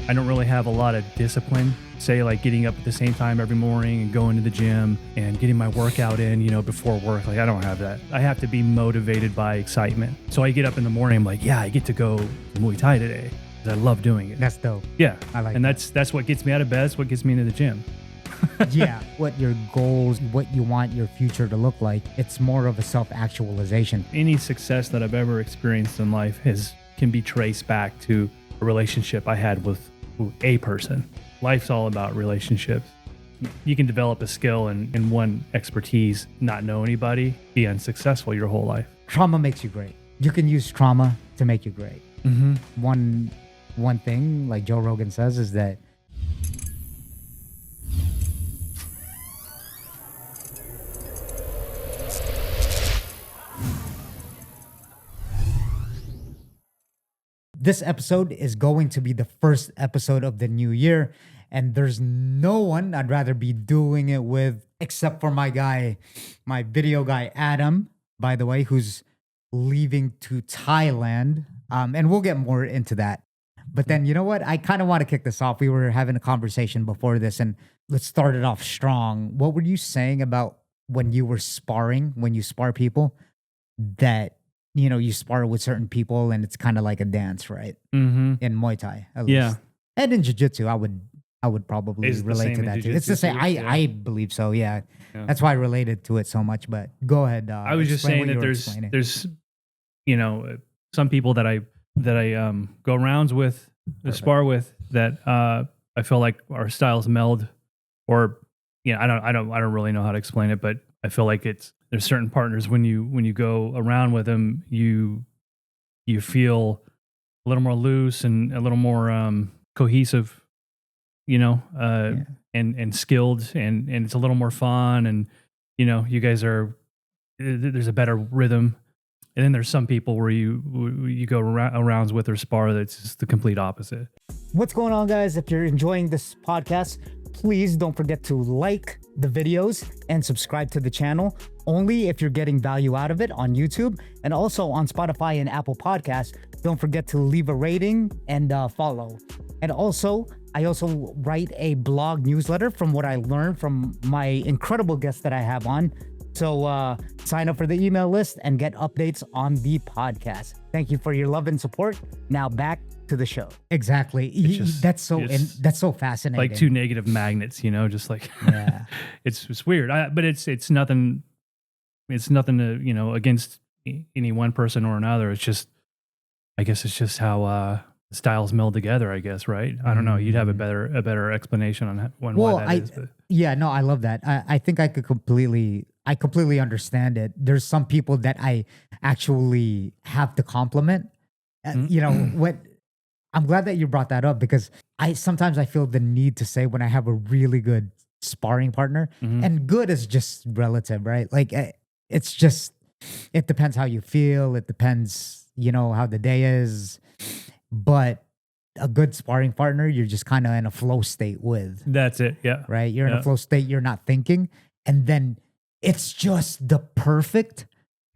I don't really have a lot of discipline, say like getting up at the same time every morning and going to the gym and getting my workout in, before work. Like I don't have that. I have to be motivated by excitement. So I get up in the morning, I'm like, yeah, I get to go to Muay Thai today. I love doing it. That's dope. Yeah. I like and that. that's what gets me out of bed. That's what gets me into the gym. Yeah. What your goals, what you want your future to look like. It's more of a self-actualization. Any success that I've ever experienced in life can be traced back to a relationship I had with a person. Life's all about relationships. You can develop a skill in one expertise, not know anybody, be unsuccessful your whole life. Trauma makes you great. You can use trauma to make you great. Mm-hmm. One thing, like Joe Rogan says, is that this episode is going to be the first episode of the new year, and there's no one I'd rather be doing it with except for my video guy, Adam, by the way, who's leaving to Thailand. And we'll get more into that. But then, you know what? I kind of want to kick this off. We were having a conversation before this, and let's start it off strong. What were you saying about when you were sparring, when you spar people, that, you spar with certain people and it's kind of like a dance, right? Mm-hmm. In Muay Thai, at least. Yeah. And in jiu-jitsu, I would probably relate to that too. It's the same. I believe so. Yeah. That's why I related to it so much. But go ahead. I was just saying that there's some people that I go rounds with, spar with, that I feel like our styles meld, or I don't really know how to explain it, but I feel like there's certain partners when you go around with them, you feel a little more loose and a little more cohesive, and skilled, and it's a little more fun, and you guys there's a better rhythm. And then there's some people where you go arounds with or spar that's just the complete opposite. What's going on, guys? If you're enjoying this podcast, please don't forget to like the videos and subscribe to the channel. Only if you're getting value out of it on YouTube, and also on Spotify and Apple Podcasts. Don't forget to leave a rating and follow. And also, I also write a blog newsletter from what I learned from my incredible guests that I have on. So sign up for the email list and get updates on the podcast. Thank you for your love and support. Now back to the show. Exactly. That's so fascinating. Like two negative magnets, just like it's weird. But it's nothing. It's nothing to against any one person or another. It's just, I guess it's just how styles meld together, I guess, right? I don't know. You'd have a better explanation on why that is. But. Yeah, no, I love that. I think I completely understand it. There's some people that I actually have to compliment. What I'm glad that you brought that up, because sometimes I feel the need to say when I have a really good sparring partner, and good is just relative, right? Like it depends how you feel. It depends, how the day is. But a good sparring partner, you're just kind of in a flow state with. That's it. Yeah. Right. You're in a flow state. You're not thinking. And then it's just the perfect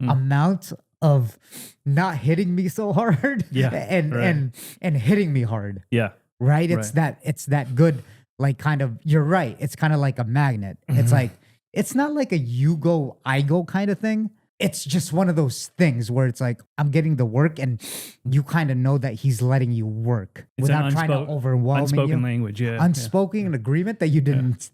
amount of not hitting me so hard. Yeah. And hitting me hard. Yeah. Right. It's that good, like, kind of, you're right. It's kind of like a magnet. It's like, it's not like a you go, I go kind of thing. It's just one of those things where it's like, I'm getting the work, and you kind of know that he's letting you work without trying to overwhelm you. Unspoken language, yeah. Unspoken agreement that you didn't,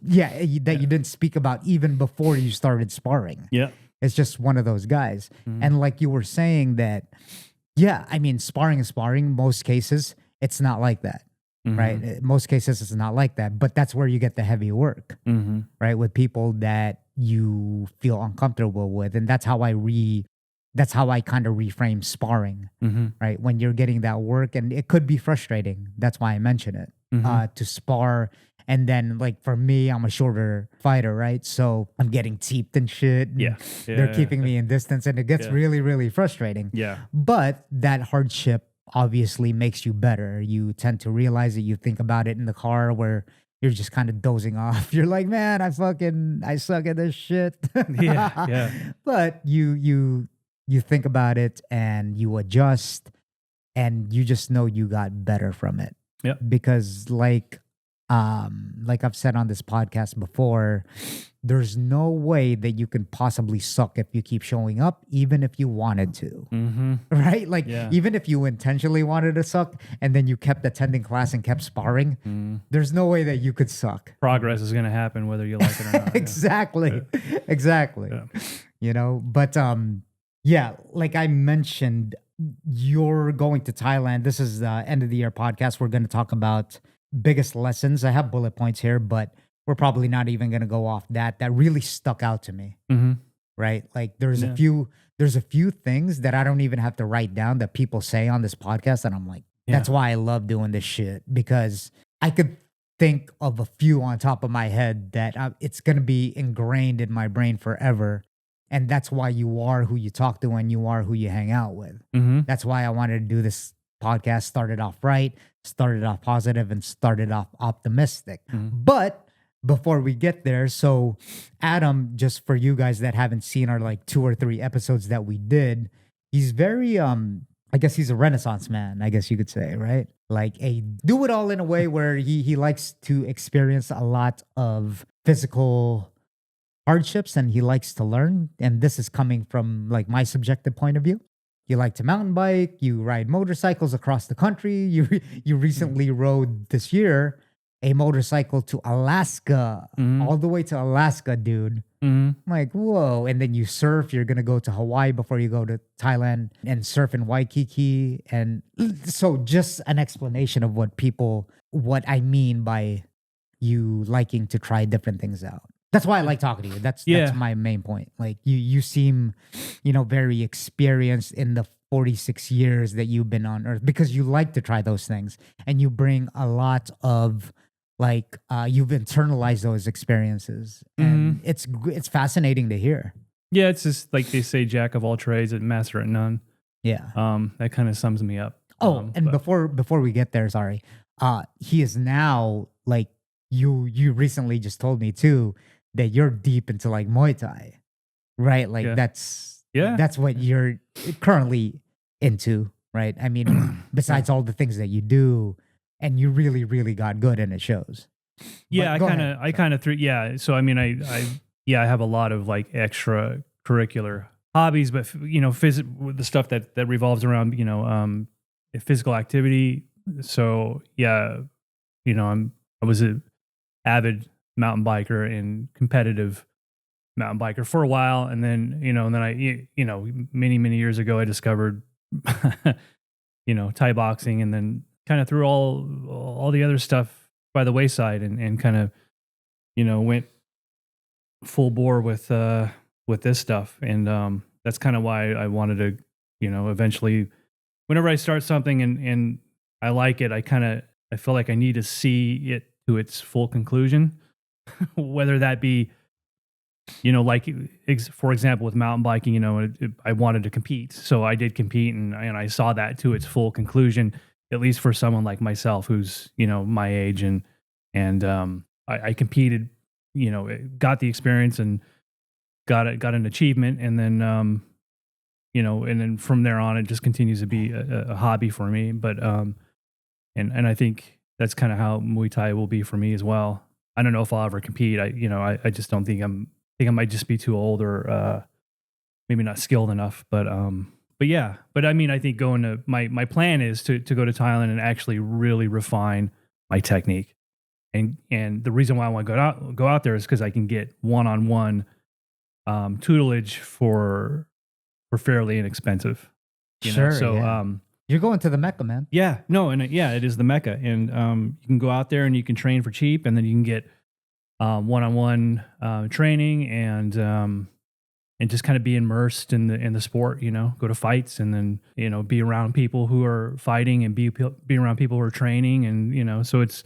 you didn't speak about even before you started sparring. Yeah. It's just one of those guys. And like you were saying that, sparring is sparring. Most cases, it's not like that. Right? Most cases, it's not like that. But that's where you get the heavy work, right? With people that you feel uncomfortable with. And that's how I kind of reframe sparring, right? When you're getting that work, and it could be frustrating. That's why I mention it, to spar. And then, like, for me, I'm a shorter fighter, right? So I'm getting teeped and shit. And they're keeping me in distance, and it gets really, really frustrating. Yeah. But that hardship obviously makes you better. You tend to realize it. You think about it in the car where you're just kind of dozing off. You're like, man, I suck at this shit. Yeah. But you think about it, and you adjust, and you just know you got better from it. Yeah. Because like I've said on this podcast before, there's no way that you can possibly suck if you keep showing up, even if you wanted to. Mm-hmm. Right? Like, even if you intentionally wanted to suck and then you kept attending class and kept sparring, there's no way that you could suck. Progress is going to happen whether you like it or not. Exactly. Yeah. Exactly. Yeah. You know, but yeah, like I mentioned, you're going to Thailand. This is the end of the year podcast. We're going to talk about biggest lessons. I have bullet points here, but we're probably not even going to go off that really stuck out to me. Mm-hmm. Right? Like there's a few things that I don't even have to write down that people say on this podcast, and I'm like, that's why I love doing this shit, because I could think of a few on top of my head that it's going to be ingrained in my brain forever. And that's why you are who you talk to and you are who you hang out with. Mm-hmm. That's why I wanted to do this podcast. Started off right, started off positive, and started off optimistic. Mm-hmm. But before we get there, so Adam, just for you guys that haven't seen our like 2 or 3 episodes that we did, he's very I guess he's a Renaissance man, I guess you could say, right? Like a do it all in a way where he likes to experience a lot of physical hardships and he likes to learn. And this is coming from like my subjective point of view. You like to mountain bike, you ride motorcycles across the country. You recently rode this year a motorcycle to Alaska, all the way to Alaska, dude. I'm like, whoa. And then you surf. You're going to go to Hawaii before you go to Thailand and surf in Waikiki. And so just an explanation of what I mean by you liking to try different things out. That's why I like talking to you. That's my main point. Like you seem, very experienced in the 46 years that you've been on Earth, because you like to try those things and you bring a lot of you've internalized those experiences, and it's fascinating to hear. Yeah, it's just like they say, jack of all trades and master at none. Yeah. That kind of sums me up. Before we get there, sorry. He is now like you recently just told me too that you're deep into like Muay Thai, right? Like that's what you're currently into, right? I mean, besides all the things that you do. And you really, really got good, and it shows. Yeah, I kind of threw. Yeah, so I mean, I have a lot of like extracurricular hobbies, but the stuff that revolves around physical activity. So yeah, I was an avid mountain biker and competitive mountain biker for a while, and then I many years ago I discovered Thai boxing, and then kind of threw all the other stuff by the wayside and kind of, went full bore with this stuff. And that's kind of why I wanted to, eventually, whenever I start something and I like it, I feel like I need to see it to its full conclusion, whether that be, for example, with mountain biking, I wanted to compete. So I did compete and I saw that to its full conclusion, at least for someone like myself who's, my age and I competed, got the experience and got an achievement. And then, and then from there on, it just continues to be a hobby for me. But, and I think that's kind of how Muay Thai will be for me as well. I don't know if I'll ever compete. I just don't think I might just be too old or, maybe not skilled enough, but yeah, I mean, I think going to my plan is to go to Thailand and actually really refine my technique. And the reason why I want to go out there is because I can get one-on-one tutelage for fairly inexpensive. Sure. So you're going to the Mecca, man. Yeah. No, and it is the Mecca, and you can go out there and you can train for cheap, and then you can get one-on-one training and just kind of be immersed in the sport, go to fights and then, be around people who are fighting and be around people who are training. And, so it's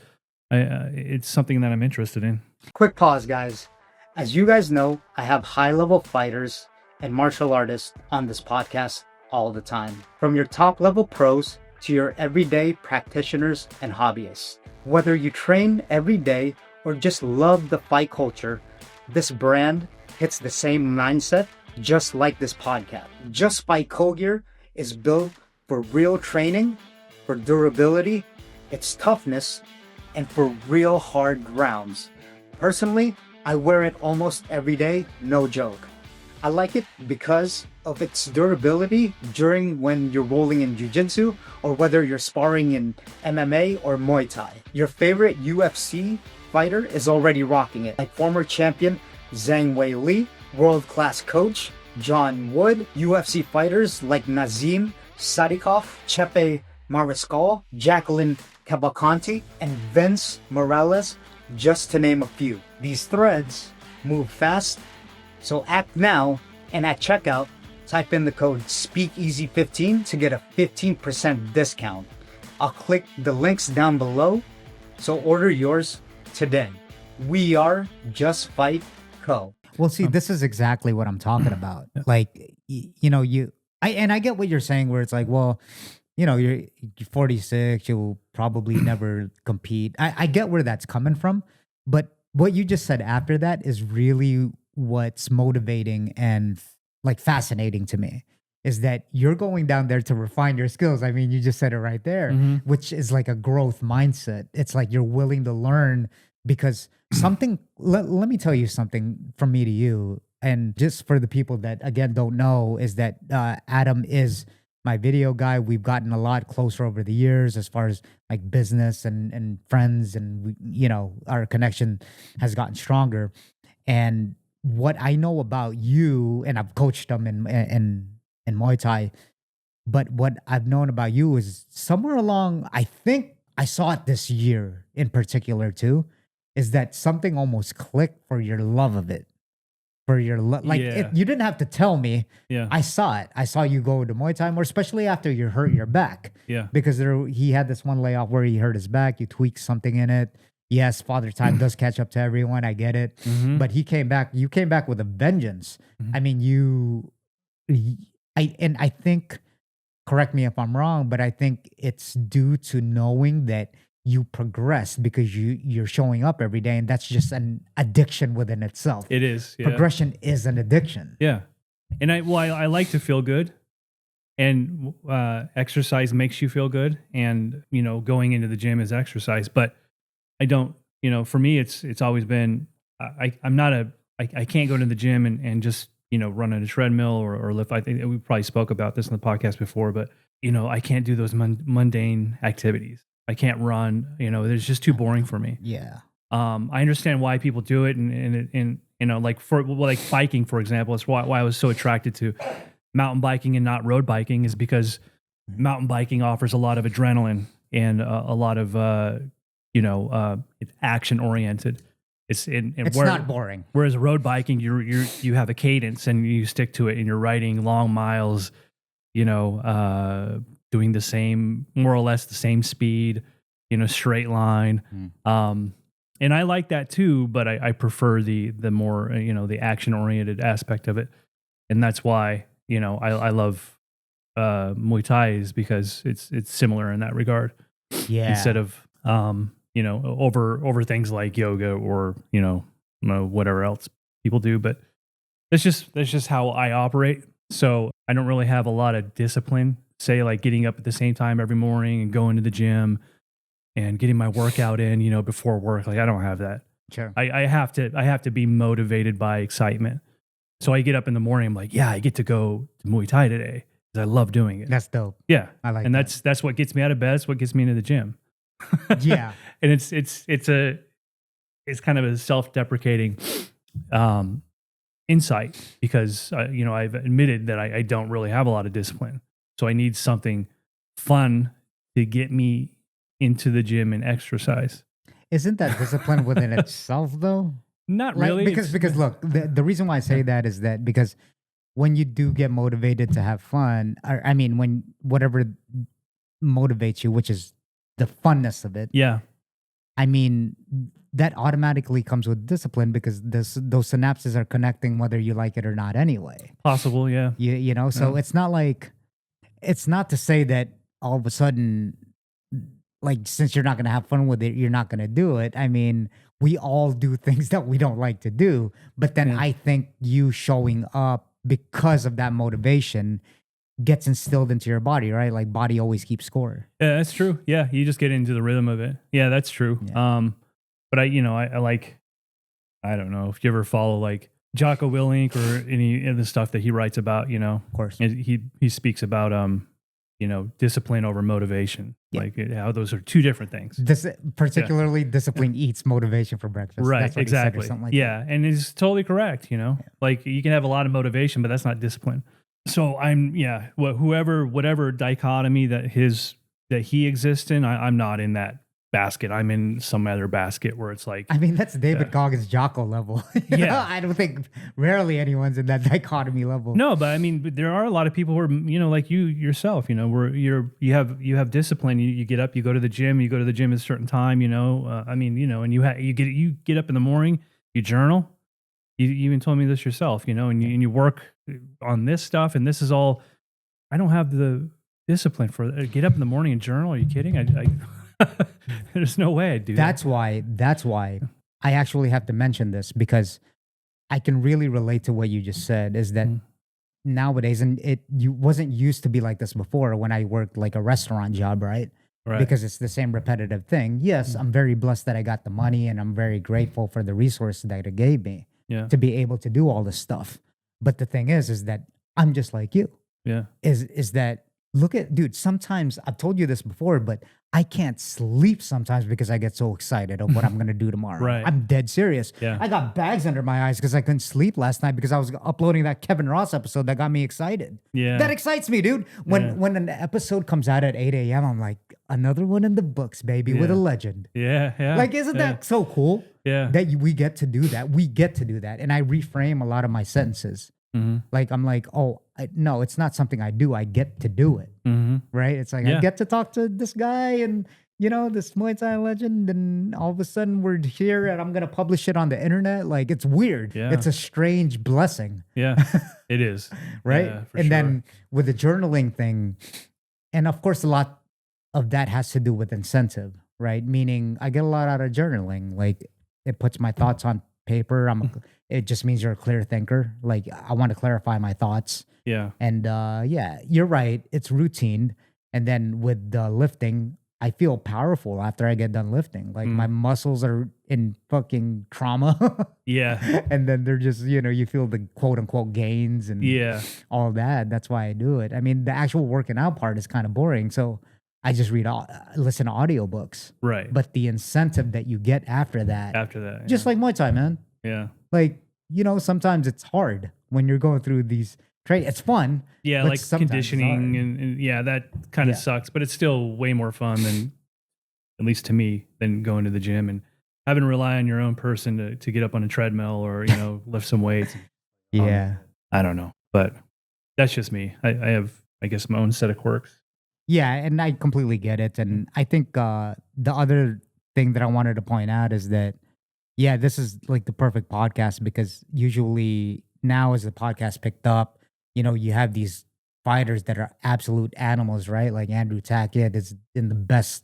something that I'm interested in. Quick pause, guys. As you guys know, I have high-level fighters and martial artists on this podcast all the time. From your top-level pros to your everyday practitioners and hobbyists. Whether you train every day or just love the fight culture, this brand hits the same mindset, just like this podcast. Just Fight Gear is built for real training, for durability, it's toughness, and for real hard rounds. Personally, I wear it almost every day, no joke. I like it because of its durability during when you're rolling in jiu-jitsu or whether you're sparring in MMA or Muay Thai. Your favorite UFC fighter is already rocking it, like former champion Zhang Wei Li, world-class coach John Wood, UFC fighters like Nazim Sadikov, Chepe Mariscal, Jacqueline Cavalcanti, and Vince Morales, just to name a few. These threads move fast, so act now, and at checkout, type in the code SPEAKEASY15 to get a 15% discount. I'll click the links down below, so order yours today. We are Just Fight Co. Well, see, this is exactly what I'm talking about. Like, I get what you're saying, where it's like, well, you're 46, you'll probably never compete. I get where that's coming from, but what you just said after that is really what's motivating and like fascinating to me, is that you're going down there to refine your skills. I mean, you just said it right there, which is like a growth mindset. It's like you're willing to learn because something, let me tell you something from me to you. And just for the people that, again, don't know, is that Adam is my video guy. We've gotten a lot closer over the years as far as like business and friends, and our connection has gotten stronger. And what I know about you, and I've coached them in Muay Thai, but what I've known about you is somewhere along, I think I saw it this year in particular too, is that something almost clicked for your love of it. For your you didn't have to tell me. Yeah, I saw it. I saw you go to Muay Thai more, especially after you hurt your back. Yeah, because he had this one layoff where he hurt his back. You tweaked something in it. Yes, Father Time does catch up to everyone. I get it, but he came back. You came back with a vengeance. I mean, I think. Correct me if I'm wrong, but I think it's due to knowing that you progressed because you're showing up every day, and that's just an addiction within itself. It is. Yeah. Progression is an addiction. Yeah. And I like to feel good, and exercise makes you feel good, and going into the gym is exercise, but I don't, for me it's always been I can't go to the gym and just run on a treadmill or lift. I think we probably spoke about this in the podcast before, but I can't do those mundane activities. I can't run, it's just too boring for me. Yeah. I understand why people do it, and like biking, for example. It's why I was so attracted to mountain biking and not road biking, is because mountain biking offers a lot of adrenaline and a lot of it's action oriented. It's not boring. Whereas road biking, you have a cadence and you stick to it, and you're riding long miles, doing the same, more or less the same speed, straight line. And I like that too, but I prefer the more, the action oriented aspect of it. And that's why, I love Muay Thai, is because it's similar in that regard. Yeah. Instead of, over things like yoga or, whatever else people do. But that's just how I operate. So I don't really have a lot of discipline, say like getting up at the same time every morning and going to the gym and getting my workout in, before work. Like, I don't have that. Sure. I have to be motivated by excitement. So I get up in the morning, I'm like, yeah, I get to go to Muay Thai today because I love doing it. That's dope. Yeah. I like and that. that's what gets me out of bed. It's what gets me into the gym. Yeah. And it's kind of a self-deprecating insight, because I've admitted that I don't really have a lot of discipline. So I need something fun to get me into the gym and exercise. Isn't that discipline within itself though? Not really. Because look, the reason why I say that is that because when you do get motivated to have fun, when whatever motivates you, which is the funness of it. Yeah. That automatically comes with discipline, because those synapses are connecting whether you like it or not anyway. Possible, yeah. So it's not to say that all of a sudden, like, since you're not going to have fun with it, you're not going to do it. We all do things that we don't like to do, but then I think you showing up because of that motivation gets instilled into your body, right? Like body always keeps score. Yeah, that's true. Yeah, you just get into the rhythm of it. Yeah, that's true. Yeah. But I like, I don't know if you ever follow like Jocko Willink or any of the stuff that he writes about, Of course. he speaks about discipline over motivation. Yeah. Like how those are two different things. Particularly discipline eats motivation for breakfast. Right, That's what exactly. He said or something like yeah, and it's totally correct, Like you can have a lot of motivation, but that's not discipline. So whatever dichotomy that he exists in, I'm not in that basket. I'm in some other basket where it's like, I mean, that's David Goggins' Jocko level. Yeah. I don't think rarely anyone's in that dichotomy level. No, but I mean, there are a lot of people who are, like you yourself, where you have discipline. You get up, you go to the gym, at a certain time, and you get up in the morning, you journal. You even told me this yourself, and you work on this stuff, and this is all. I don't have the discipline for get up in the morning and journal. Are you kidding? I there's no way I'd do that. That's why I actually have to mention this, because I can really relate to what you just said, is that nowadays, and you wasn't used to be like this before when I worked like a restaurant job, right? Right. Because it's the same repetitive thing. Yes, I'm very blessed that I got the money, and I'm very grateful for the resources that it gave me to be able to do all this stuff. But the thing is that I'm just like you. Yeah. Is that, look at, dude, sometimes I've told you this before, but I can't sleep sometimes because I get so excited of what I'm going to do tomorrow. Right. I'm dead serious. Yeah. I got bags under my eyes because I couldn't sleep last night because I was uploading that Kevin Ross episode that got me excited. Yeah. That excites me, dude. When an episode comes out at 8 a.m., I'm like, another one in the books, baby, with a legend. Yeah. Yeah. Like, isn't that so cool? Yeah. That we get to do that. We get to do that. And I reframe a lot of my sentences. Mm-hmm. Like, I'm like, no, it's not something I do. I get to do it. Mm-hmm. Right? It's like, I get to talk to this guy and, this Muay Thai legend. And all of a sudden we're here and I'm going to publish it on the internet. Like, it's weird. Yeah. It's a strange blessing. Yeah, it is. Right? Yeah, and then with the journaling thing, and of course, a lot of that has to do with incentive, right? Meaning I get a lot out of journaling. Like, it puts my thoughts on paper. It just means you're a clear thinker. Like, I want to clarify my thoughts. Yeah. And you're right. It's routine. And then with the lifting, I feel powerful after I get done lifting. Like, my muscles are in fucking trauma. Yeah. And then they're just, you feel the quote unquote gains and all that. That's why I do it. I mean, the actual working out part is kind of boring. So I just listen to audiobooks. Right. But the incentive that you get after that, just like Muay Thai, man. Yeah. Like, sometimes it's hard when you're going through these trade. It's fun. Yeah, like conditioning and that kind of sucks, but it's still way more fun than, at least to me, than going to the gym and having to rely on your own person to get up on a treadmill or, lift some weights. Yeah. I don't know, but that's just me. I have, I guess, my own set of quirks. Yeah, and I completely get it. And I think the other thing that I wanted to point out is that, this is like the perfect podcast, because usually now as the podcast picked up, you have these fighters that are absolute animals, right? Like Andrew Tackett is in the best,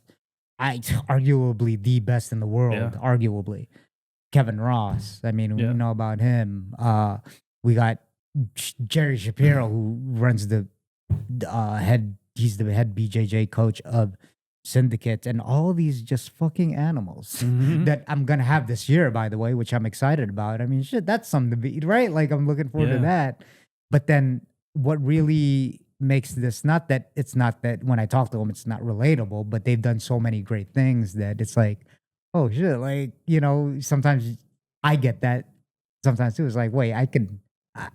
arguably the best in the world, arguably. Kevin Ross, I mean, we know about him. We got Jerry Shapiro, who runs he's the head BJJ coach of Syndicate, and all these just fucking animals that I'm gonna have this year, by the way, which I'm excited about. I mean, shit, that's something to be, right? Like, I'm looking forward to that. But then what really makes this, not that when I talk to them, it's not relatable, but they've done so many great things that it's like, oh shit, like, sometimes I get that sometimes too. It's like, wait,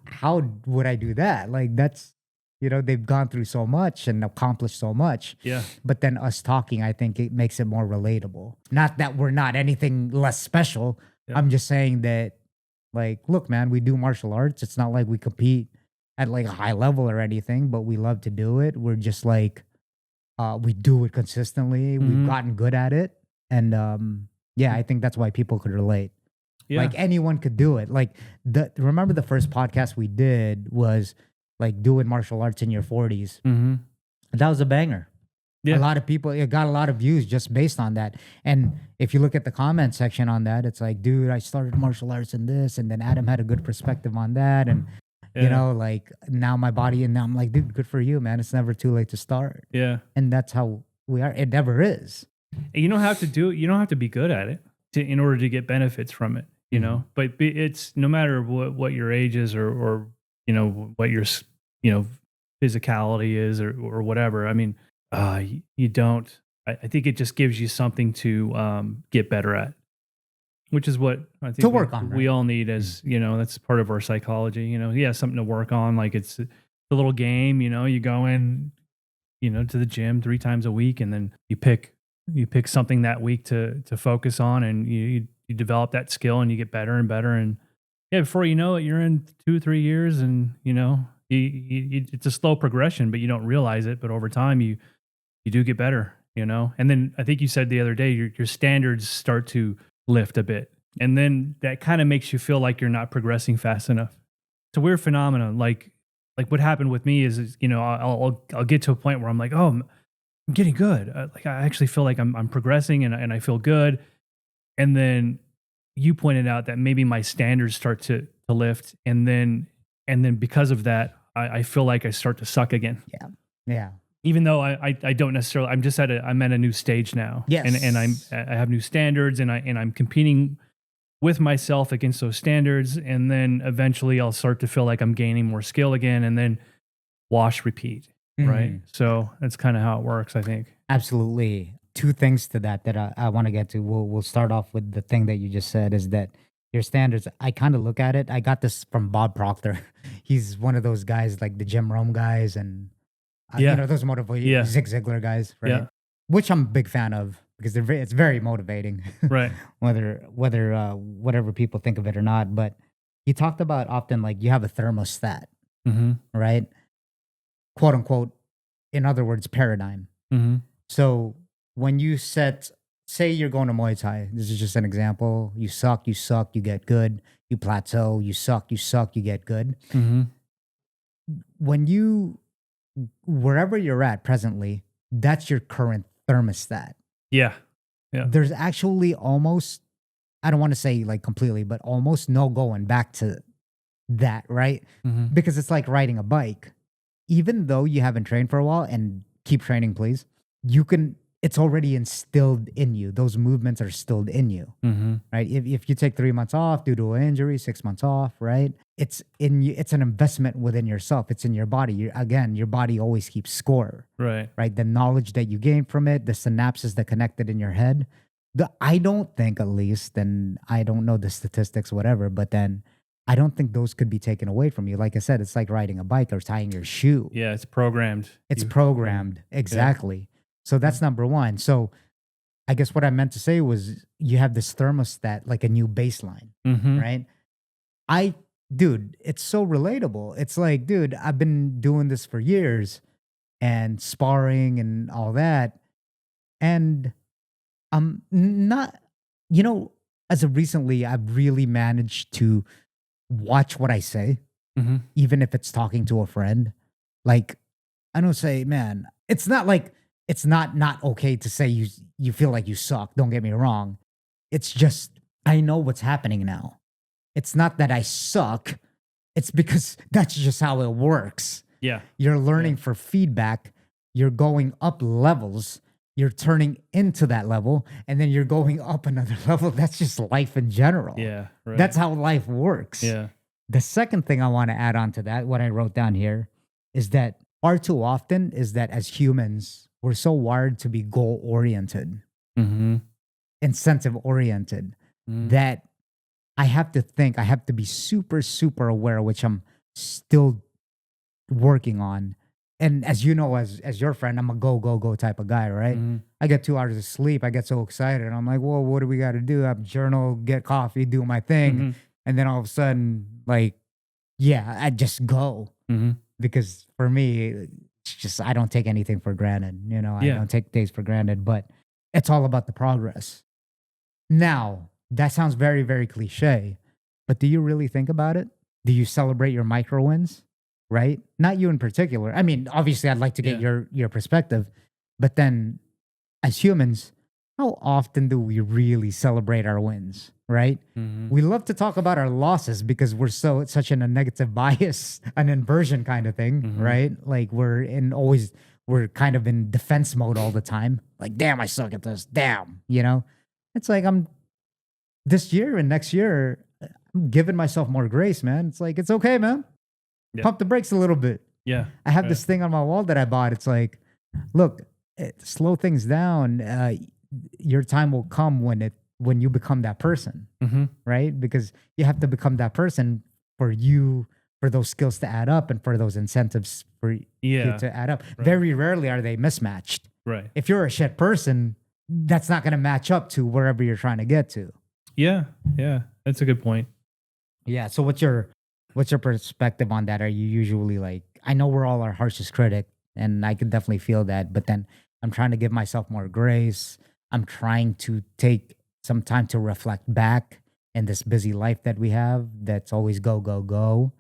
how would I do that? Like, that's, they've gone through so much and accomplished so much. Yeah. But then us talking, I think it makes it more relatable. Not that we're not anything less special. Yeah. I'm just saying that, like, look, man, we do martial arts. It's not like we compete at like a high level or anything, but we love to do it. We're just like, we do it consistently. We've gotten good at it. And I think that's why people could relate. Yeah. Like, anyone could do it. Like, remember the first podcast we did was like doing martial arts in your 40s. Mm-hmm. That was a banger. Yeah. A lot of people, it got a lot of views just based on that. And if you look at the comment section on that, it's like, dude, I started martial arts in this. And then Adam had a good perspective on that. And, You know, like now my body, and now I'm like, dude, good for you, man. It's never too late to start. Yeah. And that's how we are. It never is. And you don't have to do it. You don't have to be good at it in order to get benefits from it, you know, but it's no matter what your age is or, you know, what your, you know, physicality is or whatever. I mean, you don't, I think it just gives you something to get better at, which is what I think to work on, we all need as, you know, that's part of our psychology, you know, something to work on. Like it's a little game, you know, you go in, you know, to the gym 3 times a week, and then you pick something that week to focus on, and you develop that skill, and you get better and better. And before you know it, you're in 2 or 3 years, and you know, it's a slow progression, but you don't realize it. But over time, you do get better, you know. And then I think you said the other day, your standards start to lift a bit, and then that kind of makes you feel like you're not progressing fast enough. It's a weird phenomenon. Like what happened with me is, you know, I'll get to a point where I'm like, oh, I'm getting good. Like I actually feel like I'm progressing, and I feel good. And then you pointed out that maybe my standards start to lift, and then because of that, I feel like I start to suck again. Yeah. Yeah. Even though I don't necessarily, I'm at a new stage now. Yes. And I have new standards, and I'm competing with myself against those standards. And then eventually I'll start to feel like I'm gaining more skill again, and then wash, repeat. Right. So that's kind of how it works, I think. Absolutely. 2 things to that I want to get to. We'll start off with the thing that you just said, is that your standards, I kind of look at it. I got this from Bob Proctor. He's one of those guys, like the Jim Rome guys, and you know, those motivating Zig Ziglar guys, right? Yeah. Which I'm a big fan of, because it's very motivating, right? whatever people think of it or not. But he talked about often, like, you have a thermostat, right? Quote unquote, in other words, paradigm. So when you say you're going to Muay Thai, this is just an example. You suck, you get good. You plateau, you suck, you get good. When wherever you're at presently, that's your current thermostat. Yeah. There's actually almost, I don't want to say like completely, but almost no going back to that, right? Because it's like riding a bike. Even though you haven't trained for a while, and keep training, please, it's already instilled in you. Those movements are instilled in you, right? If you take 3 months off due to an injury, 6 months off, right? It's in you. It's an investment within yourself. It's in your body. Your body always keeps score, right? The knowledge that you gain from it, the synapses that connected in your head. I don't think, at least, and I don't know the statistics, whatever, but then I don't think those could be taken away from you. Like I said, it's like riding a bike or tying your shoe. Yeah, it's programmed. It's programmed. Exactly. Yeah. So that's number one. So I guess what I meant to say was, you have this thermostat, like a new baseline, right? Dude, it's so relatable. It's like, dude, I've been doing this for years, and sparring and all that. And I'm not, you know, as of recently, I've really managed to watch what I say, even if it's talking to a friend. Like, I don't say, man, it's not like, it's not okay to say you feel like you suck. Don't get me wrong. It's just, I know what's happening now. It's not that I suck. It's because that's just how it works. Yeah. You're learning for feedback. You're going up levels. You're turning into that level, and then you're going up another level. That's just life in general. Yeah. Right. That's how life works. Yeah. The second thing I want to add on to that, what I wrote down here, is that far too often is that as humans, we're so wired to be goal-oriented, incentive-oriented, that I have to be super, super aware, which I'm still working on. And as you know, as your friend, I'm a go type of guy, right? I get 2 hours of sleep. I get so excited. I'm like, well, what do we got to do? I journal, get coffee, do my thing. And then all of a sudden, like, I just go. Because for me, it's just, I don't take anything for granted. You know, I don't take days for granted, but it's all about the progress. Now, that sounds very, very cliche, but do you really think about it? Do you celebrate your micro wins? Right? Not you in particular. I mean, obviously, I'd like to get your perspective, but then as humans, how often do we really celebrate our wins? right? We love to talk about our losses because we're such in a negative bias, an inversion kind of thing, right? Like we're kind of in defense mode all the time. Like, damn, I suck at this. Damn, It's like this year and next year, I'm giving myself more grace, man. It's like, it's okay, man. Yeah. Pump the brakes a little bit. Yeah. I have this thing on my wall that I bought. It's like, look, slow things down. Your time will come when you become that person, right? Because you have to become that person for those skills to add up and for those incentives for you to add up. Right. Very rarely are they mismatched. Right. If you're a shit person, that's not going to match up to wherever you're trying to get to. Yeah. Yeah. That's a good point. Yeah. So what's your perspective on that? Are you usually like, I know we're all our harshest critic and I can definitely feel that, but then I'm trying to give myself more grace. I'm trying to take some time to reflect back in this busy life that we have that's always go, go, go.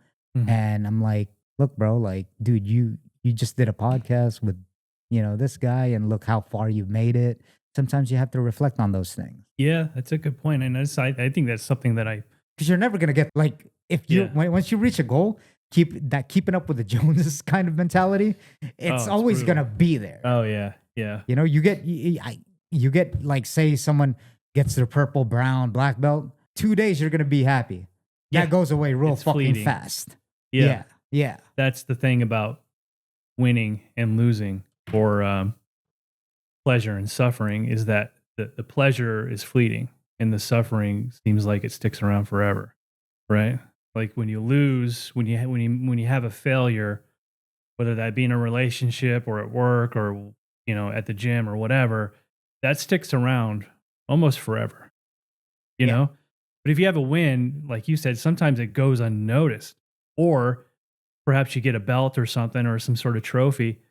And I'm like, look, bro, like, dude, you just did a podcast with, this guy and look how far you've made it. Sometimes you have to reflect on those things. Yeah, that's a good point. And I think that's something that because you're never going to get like, if you, once you reach a goal, keeping up with the Joneses kind of mentality, it's always going to be there. Oh yeah. Yeah. You get like, say someone gets their purple, brown, black belt, 2 days, you're going to be happy. That goes away real fucking fleeting. Fast. Yeah. Yeah. That's the thing about winning and losing or pleasure and suffering is that the pleasure is fleeting and the suffering seems like it sticks around forever. Right? Like when you lose, when you have a failure, whether that be in a relationship or at work or at the gym or whatever, that sticks around almost forever. You know? But if you have a win, like you said, sometimes it goes unnoticed. Or perhaps you get a belt or something or some sort of trophy.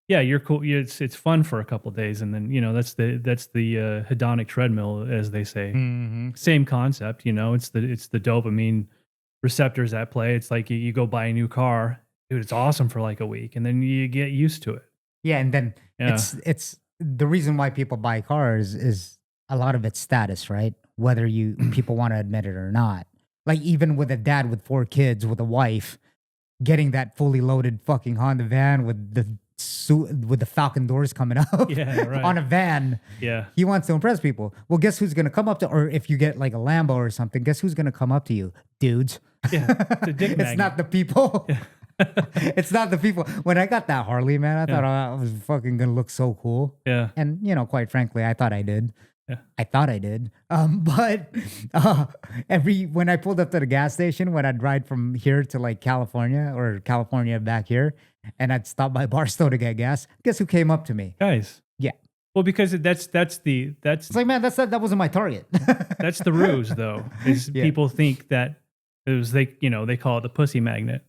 Yeah, you're cool. It's fun for a couple of days, and then that's the hedonic treadmill, as they say. Same concept. It's the dopamine receptors at play. It's like you go buy a new car, dude. It's awesome for like a week, and then you get used to it. Yeah, and then it's the reason why people buy cars is a lot of it's status, right? Whether people want to admit it or not. Like even with a dad with 4 kids with a wife, getting that fully loaded fucking Honda van with the Falcon doors coming up on a van. Yeah. He wants to impress people. Well, guess who's going to come up to, or if you get like a Lambo or something, guess who's going to come up to you? Dudes. Yeah. It's a dick magnet. It's not the people. Yeah. It's not the people. When I got that Harley, man, I thought I was fucking going to look so cool. Yeah. And, quite frankly, I thought I did. Yeah. I thought I did. But when I pulled up to the gas station, when I'd ride from here to like California or California back here, and I'd stop by Barstow to get gas, guess who came up to me? Guys. Yeah. Well, because that's it's like, man, that wasn't my target. That's the ruse though. Is people think that it was they call it the pussy magnet.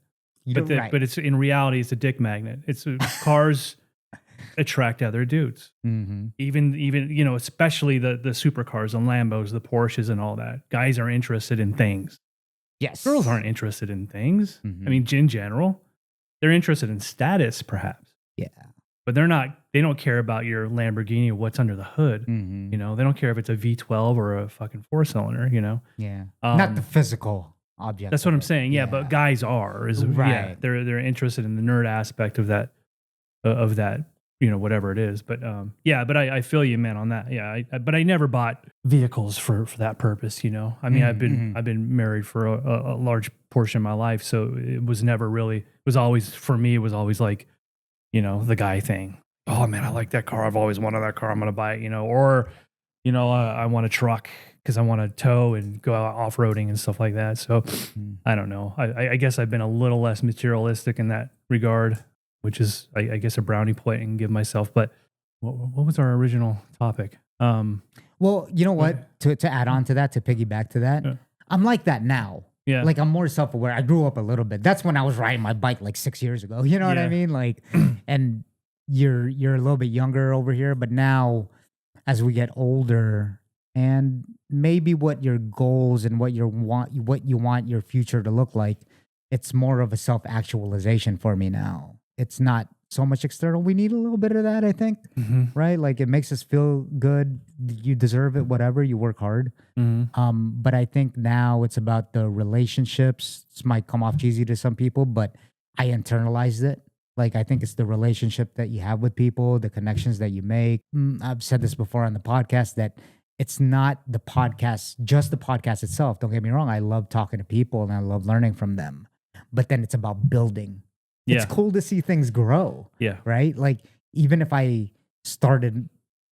But it's in reality it's a dick magnet. It's cars attract other dudes. Even especially the supercars and Lambos, the Porsches and all that. Guys are interested in things. Yes. Girls aren't interested in things. I mean, in general, they're interested in status perhaps. Yeah. But they don't care about your Lamborghini or what's under the hood. They don't care if it's a V12 or a fucking 4-cylinder, Yeah. Not the physical object. That's what I'm saying. Yeah, but guys are right. Yeah, they're interested in the nerd aspect of that whatever it is. But but I feel you, man, on that. Yeah, but I never bought vehicles for that purpose. I mean, I've been married for a large portion of my life, so it was never really. It was always like, the guy thing. Oh man, I like that car. I've always wanted that car. I'm gonna buy it. Or I want a truck because I want to tow and go out off-roading and stuff like that. So I don't know. I guess I've been a little less materialistic in that regard, which is, I guess, a brownie point and give myself. But what was our original topic? Well, you know what? To add on to that, to piggyback to that, I'm like that now. Yeah. Like I'm more self-aware. I grew up a little bit. That's when I was riding my bike like 6 years ago. You know what I mean? Like, and you're a little bit younger over here, but now as we get older and maybe what your goals and what you want your future to look like, it's more of a self-actualization for me now. It's not so much external. We need a little bit of that, I think, right? Like it makes us feel good you deserve it, whatever, you work hard. But I think now it's about the relationships. This might come off cheesy to some people, but I internalized it. Like, I think it's the relationship that you have with people, the connections that you make. I've said this before on the podcast that it's not the podcast, just the podcast itself. Don't get me wrong. I love talking to people and I love learning from them. But then it's about building. It's cool to see things grow. Yeah. Right? Like, even if I started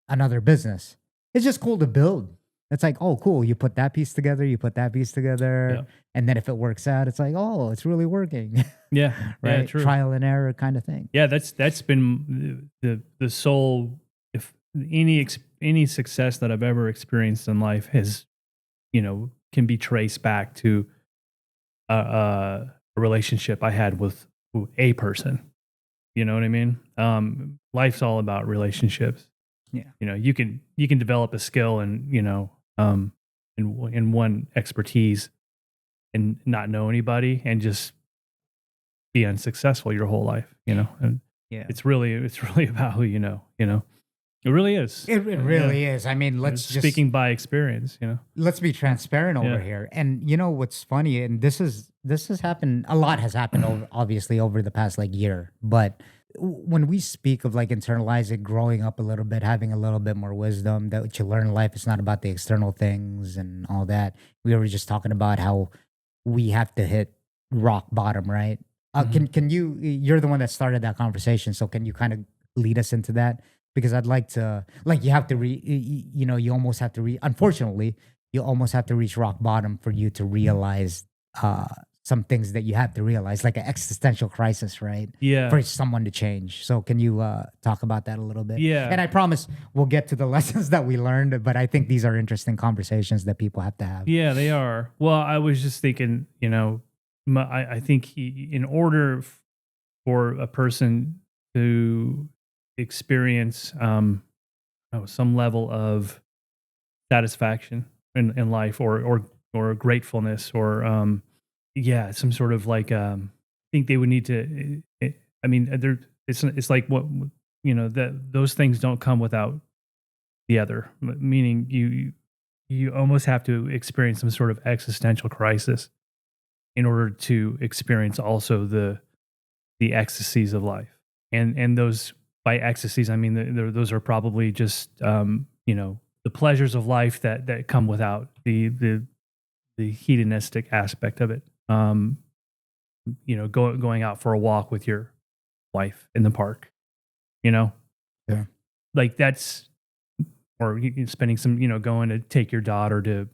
another business, it's just cool to build. It's like, oh, cool. You put that piece together, you put that piece together. Yeah. And then if it works out, it's like, oh, it's really working. Yeah. Right. Yeah, true. Trial and error kind of thing. Yeah. That's been the sole, if any success that I've ever experienced in life has, can be traced back to a relationship I had with a person. You know what I mean? Life's all about relationships. Yeah. You can develop a skill and, in one expertise and not know anybody and just be unsuccessful your whole life, and it's really about who you know, it really is. It really is. I mean, let's just speaking by experience, let's be transparent over here. And what's funny, and this has happened, a lot has happened obviously over the past year, but when we speak of internalizing, growing up a little bit, having a little bit more wisdom that what you learn in life, it's not about the external things and all that. We were just talking about how we have to hit rock bottom, right? Can you're the one that started that conversation, so can you kind of lead us into that? Because I'd like to, you have to you almost have to unfortunately, you almost have to reach rock bottom for you to realize some things that you have to realize, like an existential crisis, right? Yeah. For someone to change. So can you talk about that a little bit? Yeah. And I promise we'll get to the lessons that we learned, but I think these are interesting conversations that people have to have. Yeah, they are. Well, I was just thinking, I think in order for a person to experience some level of satisfaction in life or gratefulness or some sort of I think they would need to. It's like what that those things don't come without the other. Meaning you almost have to experience some sort of existential crisis in order to experience also the ecstasies of life. And those, by ecstasies, I mean those are probably just the pleasures of life that come without the hedonistic aspect of it. Going out for a walk with your wife in the park, Yeah. Like that's, or spending some, going to take your daughter to,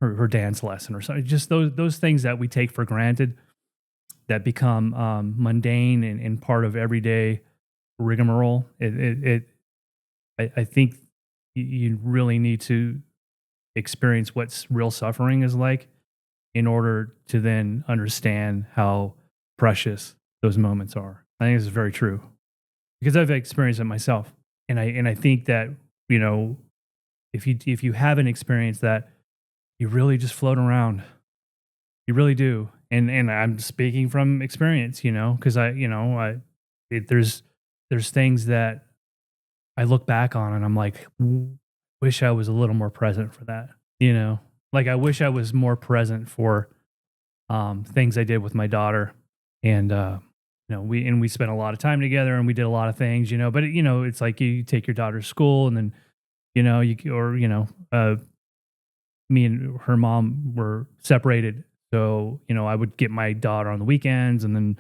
her dance lesson or something. Just those things that we take for granted that become mundane and part of everyday rigmarole. I think you really need to experience what real suffering is like in order to then understand how precious those moments are. I think this is very true because I've experienced it myself. And I think that, if you haven't experienced that, you really just float around. You really do. And I'm speaking from experience, because there's things that I look back on and I'm like, wish I was a little more present for that. I wish I was more present for things I did with my daughter. And we spent a lot of time together and we did a lot of things, but it's like you take your daughter to school and then, me and her mom were separated. So, I would get my daughter on the weekends and then,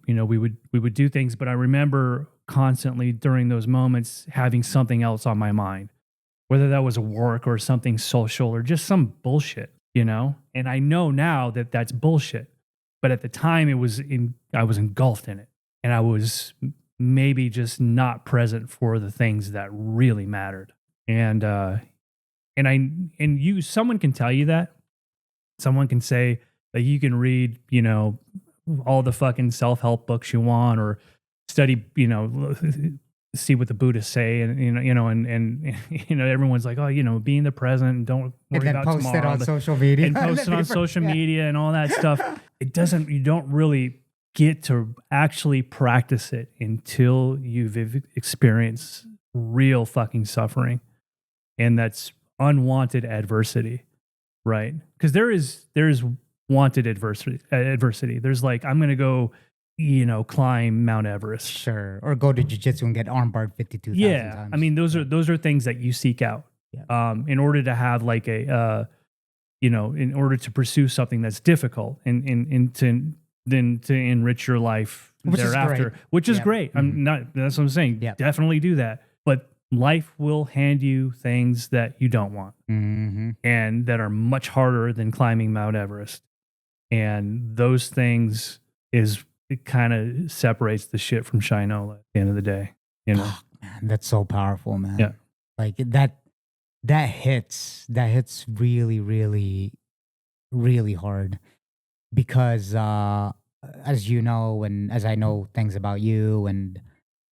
we would do things, but I remember constantly during those moments having something else on my mind, whether that was a work or something social or just some bullshit, and I know now that that's bullshit, but at the time I was engulfed in it and I was maybe just not present for the things that really mattered. And someone can tell you that. Someone can say that you can read, all the fucking self-help books you want or study, see what the Buddhists say. And, and everyone's like, oh, be in the present and don't worry about tomorrow. And then post it on social media. And post it on social media and all that stuff. You don't really get to actually practice it until you've experienced real fucking suffering, and that's unwanted adversity, right? Because there's wanted adversity. There's like, I'm gonna go, climb Mount Everest, Sure, or go to jiu-jitsu and get armbarred 52,000 times. I mean, those are things that you seek out, in order to have like in order to pursue something that's difficult and to enrich your life thereafter, which is great. That's what I'm saying. Definitely do that. But life will hand you things that you don't want, and that are much harder than climbing Mount Everest. And those things it kind of separates the shit from Shinola at the end of the day. Oh, man, that's so powerful, man. Yeah. Like that hits really, really, really hard, because as you know, and as I know things about you, and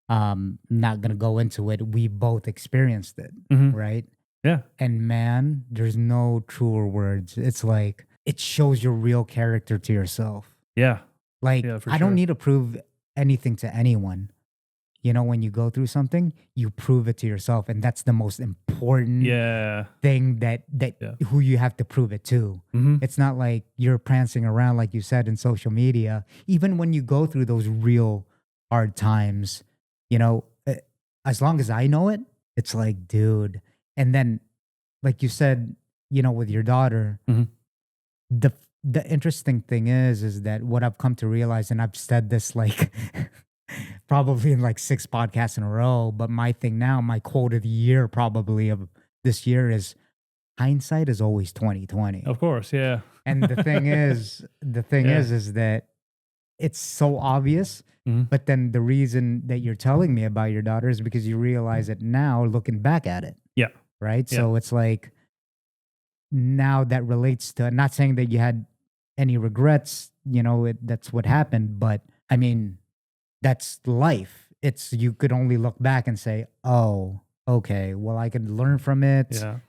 not gonna go into it, we both experienced it, right? Yeah. And man, there's no truer words. It's like, it shows your real character to yourself. Yeah. Like, I don't need to prove anything to anyone. When you go through something, you prove it to yourself, and that's the most important thing that who you have to prove it to. It's not like you're prancing around, like you said, in social media. Even when you go through those real hard times, as long as I know it, it's like, dude. And then, like you said, with your daughter, the interesting thing is that what I've come to realize, and I've said this like probably in like 6 podcasts in a row, but my thing now, my quote of the year probably of this year is, hindsight is always 20/20. Of course, yeah. And the thing is that it's so obvious, but then the reason that you're telling me about your daughter is because you realize it now looking back at it. Yeah. Right? Yeah. So it's like, now that relates to, not saying that you had any regrets, that's what happened, but I mean, that's life. It's, you could only look back and say, oh, okay, well, I could learn from it. Yeah.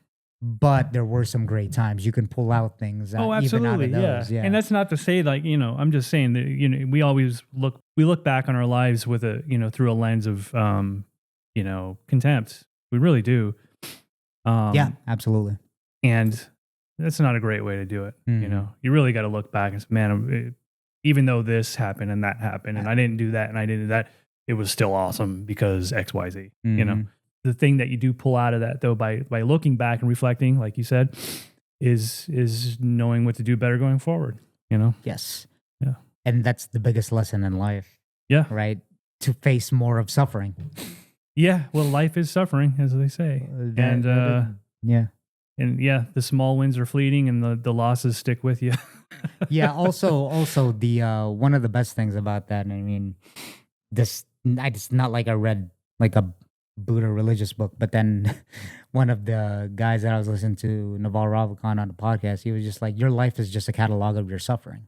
But there were some great times. You can pull out things. Absolutely. Even out of those. Yeah. And that's not to say like, I'm just saying that, we always look back on our lives with through a lens of, contempt. We really do. Yeah, absolutely. And that's not a great way to do it. You really got to look back and say, man, even though this happened and that happened and I didn't do that and I didn't do that, it was still awesome because X, Y, Z, The thing that you do pull out of that though, by looking back and reflecting, like you said, is knowing what to do better going forward, Yes. Yeah. And that's the biggest lesson in life. Yeah. Right? To face more of suffering. Yeah. Well, life is suffering, as they say. Yeah. And the small wins are fleeting and the losses stick with you. Yeah. Also the one of the best things about that, I mean, it's not like I read like a Buddha religious book, but then one of the guys that I was listening to, Naval Ravikant, on the podcast, he was just like, your life is just a catalog of your suffering.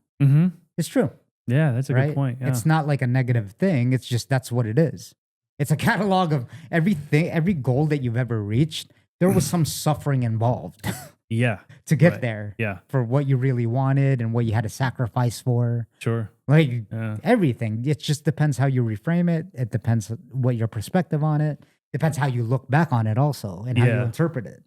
It's true. Yeah, that's a good point. Yeah. It's not like a negative thing. It's just, that's what it is. It's a catalog of everything, every goal that you've ever reached. There was some suffering involved. Yeah. To get there. Yeah. For what you really wanted and what you had to sacrifice for. Sure. Like everything. It just depends how you reframe it. It depends what your perspective on it. Depends how you look back on it also and how you interpret it.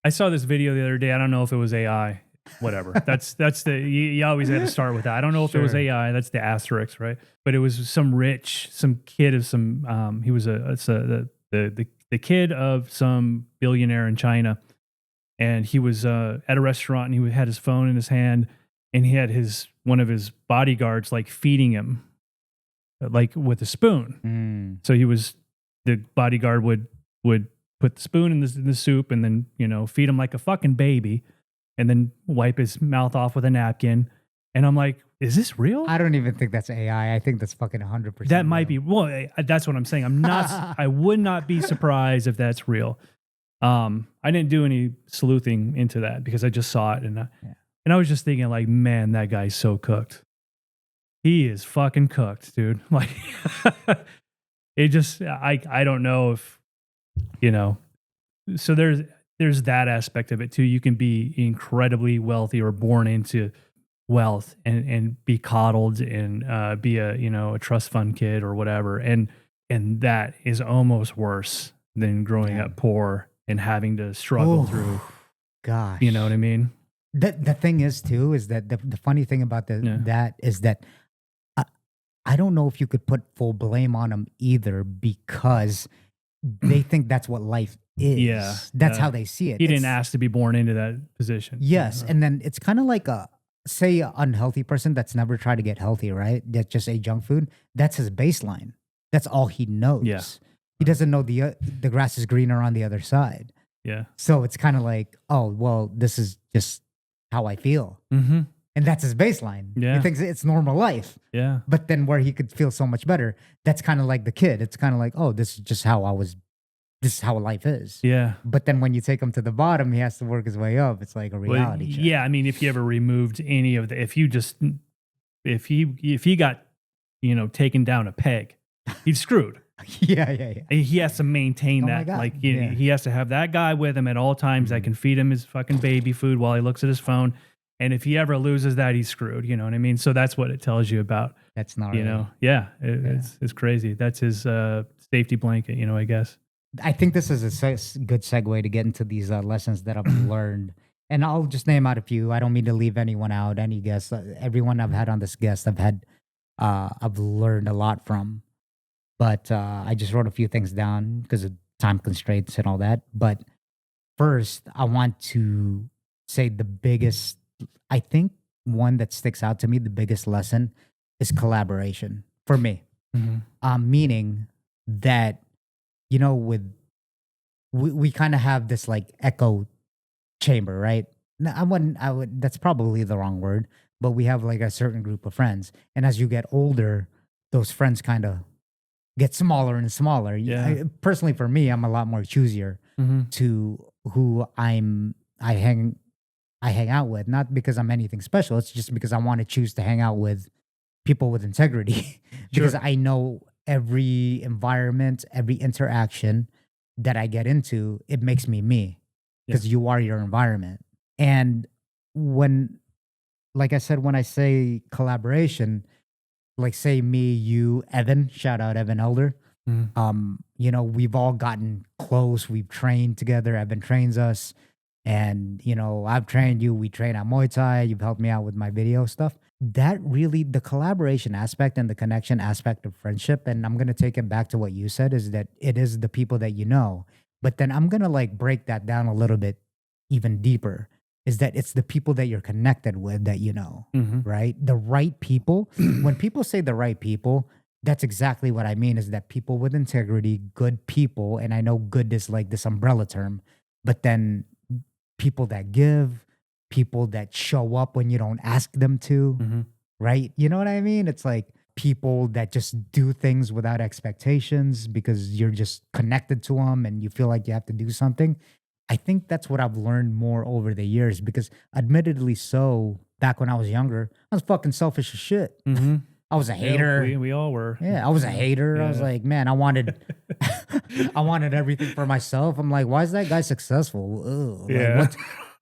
I saw this video the other day. I don't know if it was AI. Whatever. That's you always had to start with that. I don't know if it was AI. That's the asterisk, right? But it was some kid of some. He was the kid of some billionaire in China, and he was at a restaurant and he had his phone in his hand, and he had one of his bodyguards like feeding him, like with a spoon. So the bodyguard would put the spoon in the soup and then feed him like a fucking baby. And then wipe his mouth off with a napkin. And I'm like, is this real? I don't even think that's AI. I think that's fucking 100%. That might be. Well, that's what I'm saying. I would not be surprised if that's real. I didn't do any sleuthing into that because I just saw it. And I was just thinking like, man, that guy's so cooked. He is fucking cooked, dude. Like, it just, I don't know if, so there's that aspect of it too. You can be incredibly wealthy or born into wealth and be coddled and be a trust fund kid or whatever. And that is almost worse than growing Yeah. up poor and having to struggle through. Gosh. You know what I mean? The thing is too, is that the funny thing about that is that I don't know if you could put full blame on them either, because they think that's what life is. Yeah. That's how they see it. He didn't ask to be born into that position. Yes. And then it's kind of like say an unhealthy person that's never tried to get healthy, right? That just ate junk food. That's his baseline. That's all he knows. Yeah. He doesn't know the grass is greener on the other side. Yeah. So it's kind of like, oh, well, this is just how I feel. Mm-hmm. And that's his baseline. Yeah. He thinks it's normal life. Yeah. But then where he could feel so much better, that's kind of like the kid. It's kind of like, oh, this is just how this is how life is. Yeah. But then when you take him to the bottom, he has to work his way up. It's like a reality check. Yeah. I mean, if you ever removed any of the, if he got, taken down a peg, he's screwed. Yeah. He has to maintain Oh my that. God. Like Yeah. he has to have that guy with him at all times that can feed him his fucking baby food while he looks at his phone. And if he ever loses that, he's screwed. You know what I mean? So that's what it tells you about. That's not It's crazy. That's his safety blanket, I guess. I think this is a good segue to get into these lessons that I've learned. And I'll just name out a few. I don't mean to leave anyone out, any guests. Everyone I've had on this guest, I've learned a lot from. But I just wrote a few things down because of time constraints and all that. But first, I want to say I think one that sticks out to me, the biggest lesson is collaboration for me. Mm-hmm. Meaning that, we kind of have this like echo chamber, right? Now, that's probably the wrong word, but we have like a certain group of friends. And as you get older, those friends kind of get smaller and smaller. Yeah. Personally, for me, I'm a lot more choosier to who I hang out with, not because I'm anything special. It's just because I want to choose to hang out with people with integrity because I know every environment, every interaction that I get into, it makes me because you are your environment. And like I said, when I say collaboration, like say me, you, Evan, shout out Evan Elder. We've all gotten close. We've trained together. Evan trains us. And, I've trained you. We train at Muay Thai. You've helped me out with my video stuff. That really, the collaboration aspect and the connection aspect of friendship, and I'm going to take it back to what you said, is that it is the people that you know. But then I'm going to like break that down a little bit even deeper, is that it's the people that you're connected with that you know, right? The right people. When people say the right people, that's exactly what I mean, is that people with integrity, good people. And I know good is like this umbrella term, but then people that give, people that show up when you don't ask them to, right? You know what I mean? It's like people that just do things without expectations because you're just connected to them and you feel like you have to do something. I think that's what I've learned more over the years, because admittedly so, back when I was younger, I was fucking selfish as shit. I was a hater. Yeah, we all were. Yeah, I was a hater. Yeah. I was like, man, I wanted everything for myself. I'm like, why is that guy successful? Ugh. Yeah. Like,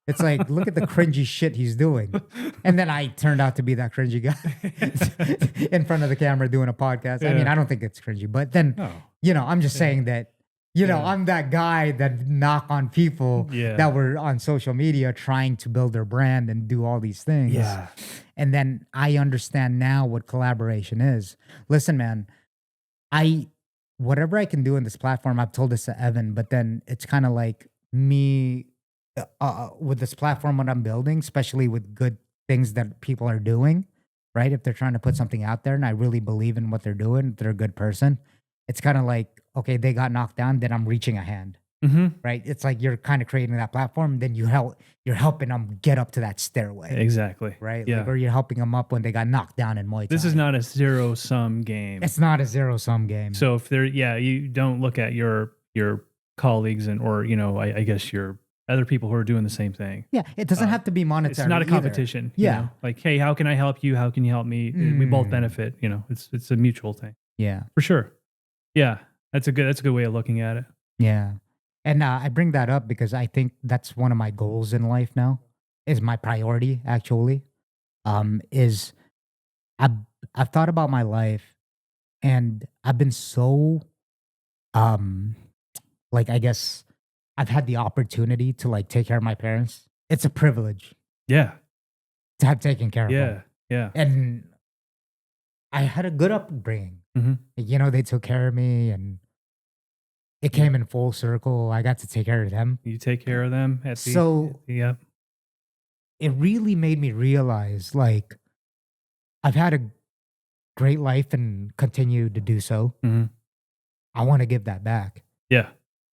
it's like, look at the cringy shit he's doing. And then I turned out to be that cringy guy in front of the camera doing a podcast. Yeah. I mean, I don't think it's cringy, but then, I'm just saying that, I'm that guy that knock on people that were on social media trying to build their brand and do all these things. Yeah. And then I understand now what collaboration is. Listen, man, whatever I can do in this platform, I've told this to Evan, but then it's kind of like me with this platform, what I'm building, especially with good things that people are doing, right? If they're trying to put something out there and I really believe in what they're doing, if they're a good person, it's kind of like, okay, they got knocked down, then I'm reaching a hand, right? It's like you're kind of creating that platform, then you're helping them get up to that stairway. Exactly. Right? Yeah. Like, or you're helping them up when they got knocked down in Muay Thai. This is not a zero-sum game. It's not a zero-sum game. So if you don't look at your colleagues or I guess your other people who are doing the same thing. Yeah, it doesn't have to be monetary. It's not a competition. Yeah. Like, hey, how can I help you? How can you help me? We both benefit. It's a mutual thing. Yeah. For sure. Yeah. That's a good way of looking at it. Yeah. And I bring that up because I think that's one of my goals in life now, is my priority actually, is I've thought about my life and I've been so, like, I guess I've had the opportunity to like take care of my parents. It's a privilege Yeah. to have taken care of Yeah. them. Yeah. And I had a good upbringing. Mm-hmm. You know, they took care of me and it came in full circle. I got to take care of them. You take care of them at the, So yeah. it really made me realize like I've had a great life and continue to do so. Mm-hmm. I want to give that back. Yeah.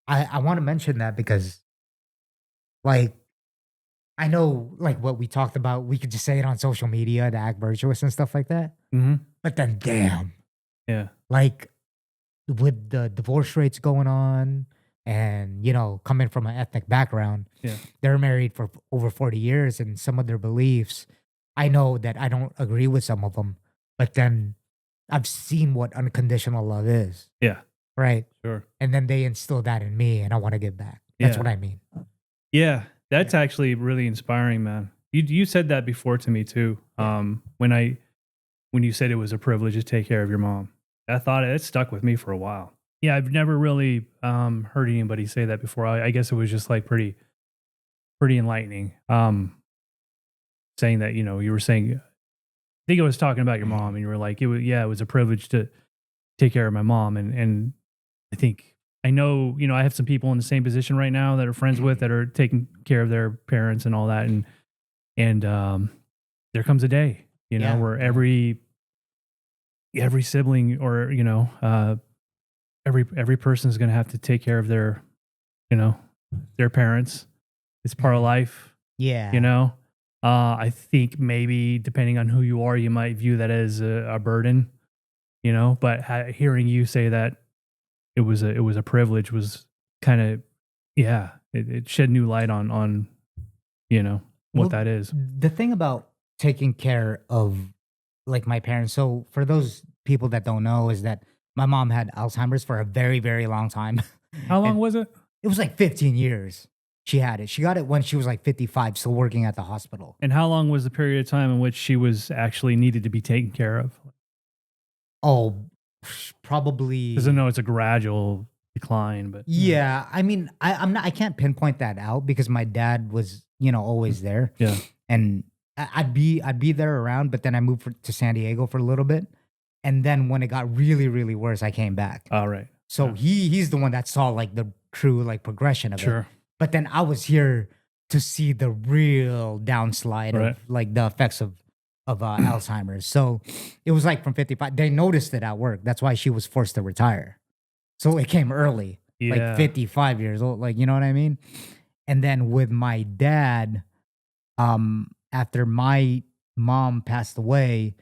I want to mention that because like I know like what we talked about, we could just say it on social media to act virtuous and stuff like that. Mm-hmm. But then damn, Yeah. like with the divorce rates going on and, you know, coming from an ethnic background, Yeah. they're married for over 40 years and some of their beliefs, I know that I don't agree with some of them, but then I've seen what unconditional love is. Yeah. Right. Sure. And then they instill that in me and I want to give back. That's Yeah. what I mean. Yeah. That's actually really inspiring, man. You said that before to me too. When you said it was a privilege to take care of your mom, I thought it stuck with me for a while. Yeah. I've never really heard anybody say that before. I guess it was just like pretty enlightening. Saying that, you know, you were saying, I think I was talking about your mom and you were like, it was a privilege to take care of my mom. And I think, I know, you know, I have some people in the same position right now that are friends with that are taking care of their parents and all that. And there comes a day, you know, where every sibling or, you know, every person is going to have to take care of their, you know, their parents. It's part of life. Yeah. You know, I think maybe depending on who you are, you might view that as a burden, you know, but hearing you say that it was a privilege was kind of, it shed new light on, you know, what that is. The thing about taking care of like my parents. So for those people that don't know is that my mom had Alzheimer's for a very, very long time. How long was it? It was like 15 years. She had it. She got it when she was like 55, still working at the hospital. And how long was the period of time in which she was actually needed to be taken care of? Oh, probably. Because I know it's a gradual decline, but yeah. I mean, I can't pinpoint that out because my dad was, you know, always there. Yeah. And I'd be there around, but then I moved to San Diego for a little bit. And then when it got really, really worse, I came back. All right. So he's the one that saw like the true like progression of it. But then I was here to see the real downslide of like the effects of Alzheimer's. So it was like from 55. They noticed it at work. That's why she was forced to retire. So it came early, like 55 years old. Like, you know what I mean? And then with my dad, after my mom passed away,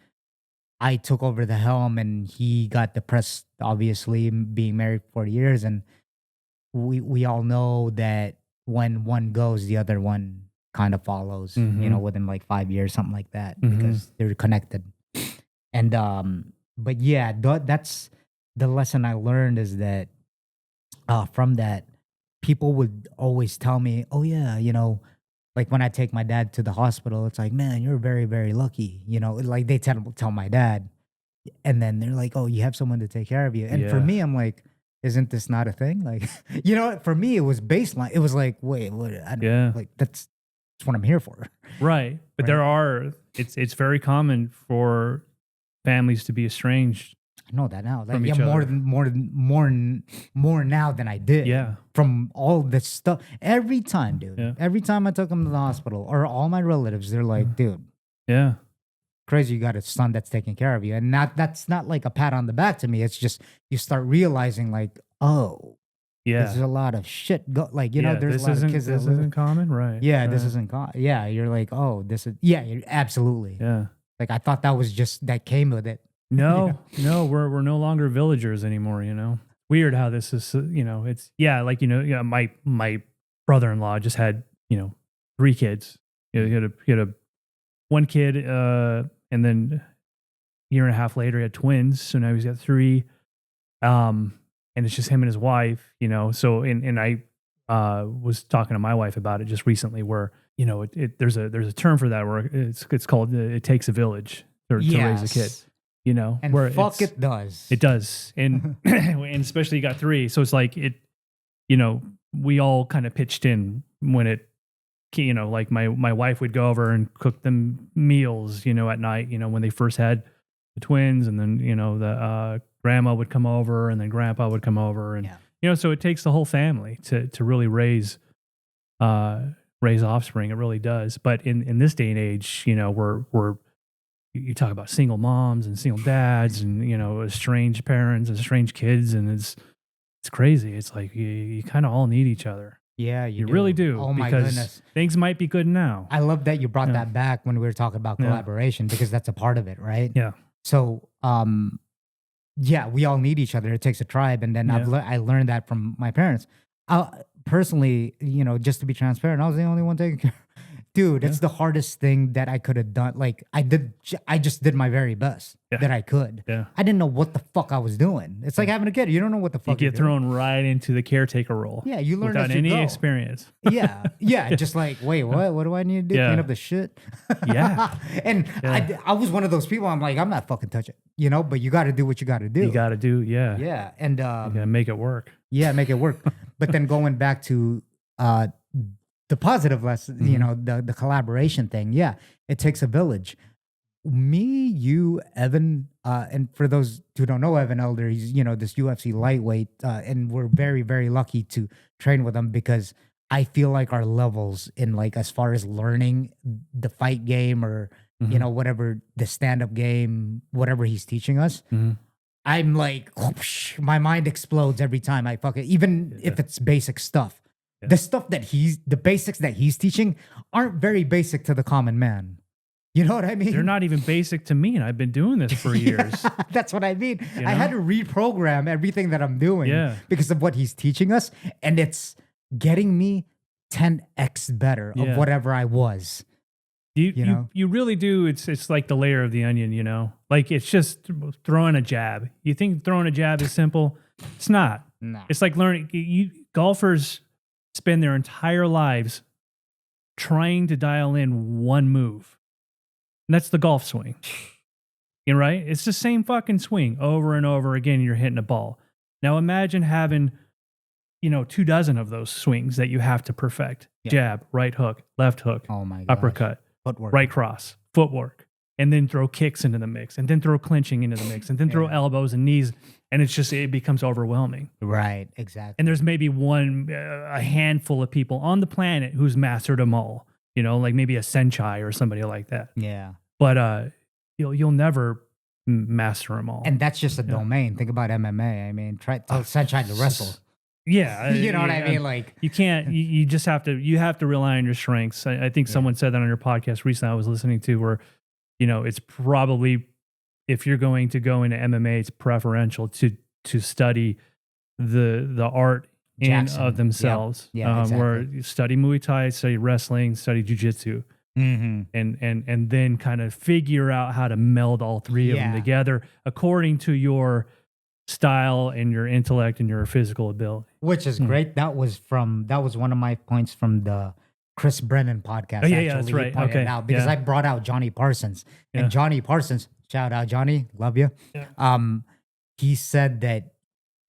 I took over the helm and he got depressed, obviously, being married for 40 years. And we all know that when one goes, the other one kind of follows, you know, within like 5 years, something like that, because they're connected. And, but yeah, that's the lesson I learned is that from that, people would always tell me, oh yeah, you know, like when I take my dad to the hospital, it's like, man, you're very, very lucky. You know, like they tell my dad. And then they're like, oh, you have someone to take care of you. And for me, I'm like, isn't this not a thing? Like, you know, for me, it was baseline. It was like, wait, what? Like, that's what I'm here for. Right. But there are, it's very common for families to be estranged. I know that now. From Like, each more now than I did. Yeah. From all this stuff. Every time, dude. Yeah. Every time I took him to the hospital or all my relatives, they're like, dude. Yeah. Crazy, you got a son that's taking care of you. And that's not like a pat on the back to me. It's just you start realizing like, oh, there's a lot of shit. Like, you know, there's a lot of kids. This isn't common, right? Yeah, this isn't common. Yeah, you're like, oh, this is, absolutely. Yeah. Like, I thought that was just, that came with it. No, no, we're no longer villagers anymore, you know? Weird how this is, you know, it's, like, you know, my brother-in-law just had, you know, 3 kids. He had a one kid, and then a year and a half later, he had twins. So now he's got 3. And it's just him and his wife, you know. So, and I was talking to my wife about it just recently, where, you know, there's a term for that where it's called it takes a village to raise a kid, you know. And where it does. It does, and and especially you got 3, so it's like it. we all kind of pitched in when it, like my wife would go over and cook them meals, at night, when they first had the twins, and then, the grandma would come over, and then grandpa would come over, and, so it takes the whole family to really raise offspring. It really does. But in this day and age, we're you talk about single moms and single dads, and, estranged parents and estranged kids, and it's crazy. It's like you kind of all need each other. Yeah, you really do. Oh my because goodness. Things might be good now. I love that you brought that back when we were talking about collaboration, because that's a part of it, right? Yeah. So, we all need each other. It takes a tribe. And then I learned that from my parents. Personally, just to be transparent, I was the only one taking care. Dude, it's the hardest thing that I could have done. Like I just did my very best that I could. Yeah. I didn't know what the fuck I was doing. It's like having a kid. You don't know what the fuck you get thrown right into the caretaker role. Yeah, you learn without any experience. Yeah. Just like, wait, what? What do I need to do? Clean up the shit? Yeah. And I was one of those people. I'm like, I'm not fucking touching, but you got to do what you got to do. You got to do, Yeah. And you got to make it work. Yeah, make it work. But then going back to the positive lesson, the collaboration thing. Yeah, it takes a village. Me, you, Evan, and for those who don't know Evan Elder, he's this UFC lightweight, and we're very, very lucky to train with him, because I feel like our levels in, like, as far as learning the fight game, or whatever, the stand-up game, whatever he's teaching us. I'm like, whoosh, my mind explodes every time I even if it's basic stuff. The stuff the basics that he's teaching aren't very basic to the common man. You know what I mean? They're not even basic to me, and I've been doing this for years. That's what I mean. I had to reprogram everything that I'm doing because of what he's teaching us, and it's getting me 10x better of whatever I was. You really do. It's like the layer of the onion, like it's just throwing a jab. You think throwing a jab is simple? It's not. No. It's like learning. Golfers spend their entire lives trying to dial in one move. And that's the golf swing. You're right? It's the same fucking swing over and over again. You're hitting a ball. Now imagine having, 24 of those swings that you have to perfect. Yeah. Jab, right hook, left hook, uppercut, footwork, right cross, footwork, and then throw kicks into the mix, and then throw clinching into the mix, and then throw elbows and knees. And it becomes overwhelming. Right, exactly. And there's maybe a handful of people on the planet who's mastered them all, like maybe a Senchai or somebody like that. Yeah. But you'll never master them all. And that's just a domain. Think about MMA. I mean, tell Senchai to wrestle. Yeah. You know what I mean? Like, you can't, you just have to rely on your strengths. I think someone said that on your podcast recently I was listening to, where, it's probably, if you're going to go into MMA, it's preferential to study the art of themselves. Yeah, exactly. Where you study Muay Thai, study wrestling, study jiu-jitsu, and then kind of figure out how to meld all three of them together according to your style and your intellect and your physical ability. Which is great. That was one of my points from the Chris Brennan podcast. Oh, yeah, that's right. Okay. Out because I brought out Johnny Parsons. And Johnny Parsons, shout out Johnny, love you. Yeah. He said that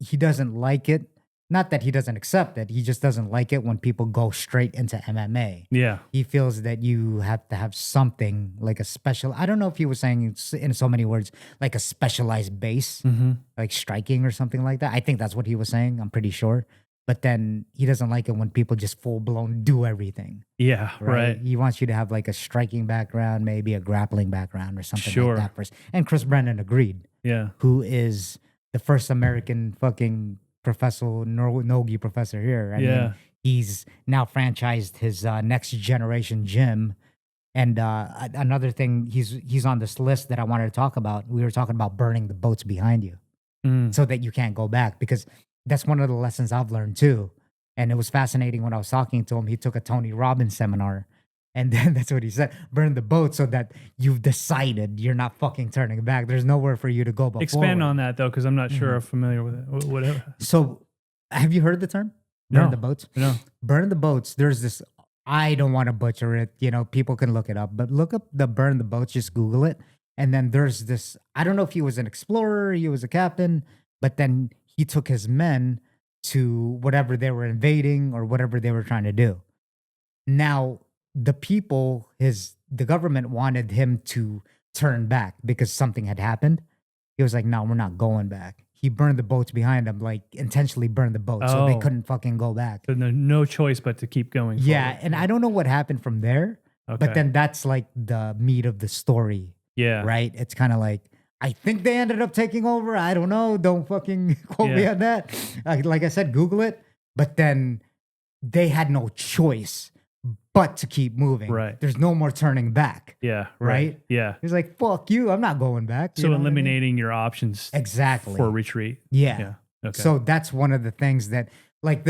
he doesn't like it. Not that he doesn't accept it. He just doesn't like it when people go straight into MMA. Yeah. He feels that you have to have something like a special, I don't know if he was saying in so many words, like a specialized base, like striking or something like that. I think that's what he was saying. I'm pretty sure. But then he doesn't like it when people just full blown do everything. Yeah, right. He wants you to have like a striking background, maybe a grappling background or something like that first. And Chris Brennan agreed. Yeah. Who is the first American fucking Nogi professor here. I mean, he's now franchised his next generation gym. And another thing, he's on this list that I wanted to talk about. We were talking about burning the boats behind you so that you can't go back, because that's one of the lessons I've learned too. And it was fascinating when I was talking to him. He took a Tony Robbins seminar, and then that's what he said: burn the boat so that you've decided you're not fucking turning back. There's nowhere for you to go but Expand forward. On that though, because I'm not sure I'm familiar with it. Whatever. So, have you heard the term? Burn the boats? No. Burn the boats. There's this, I don't want to butcher it. People can look it up, but look up the burn the boats, just Google it. And then there's this, I don't know if he was an explorer, he was a captain, but then he took his men to whatever they were invading or whatever they were trying to do. Now, the government wanted him to turn back because something had happened. He was like, no, we're not going back. He burned the boats behind him, like intentionally burned the boats so they couldn't fucking go back. So no choice but to keep going Yeah, forward. and I don't know what happened from there, but then that's like the meat of the story. Yeah. Right? It's kind of like, I think they ended up taking over. I don't know. Don't fucking quote me on that. Like I said, Google it. But then they had no choice but to keep moving. Right. There's no more turning back. Yeah. Right? Yeah. He's like, fuck you. I'm not going back. So eliminating your options exactly for retreat. Yeah. Okay. So that's one of the things that like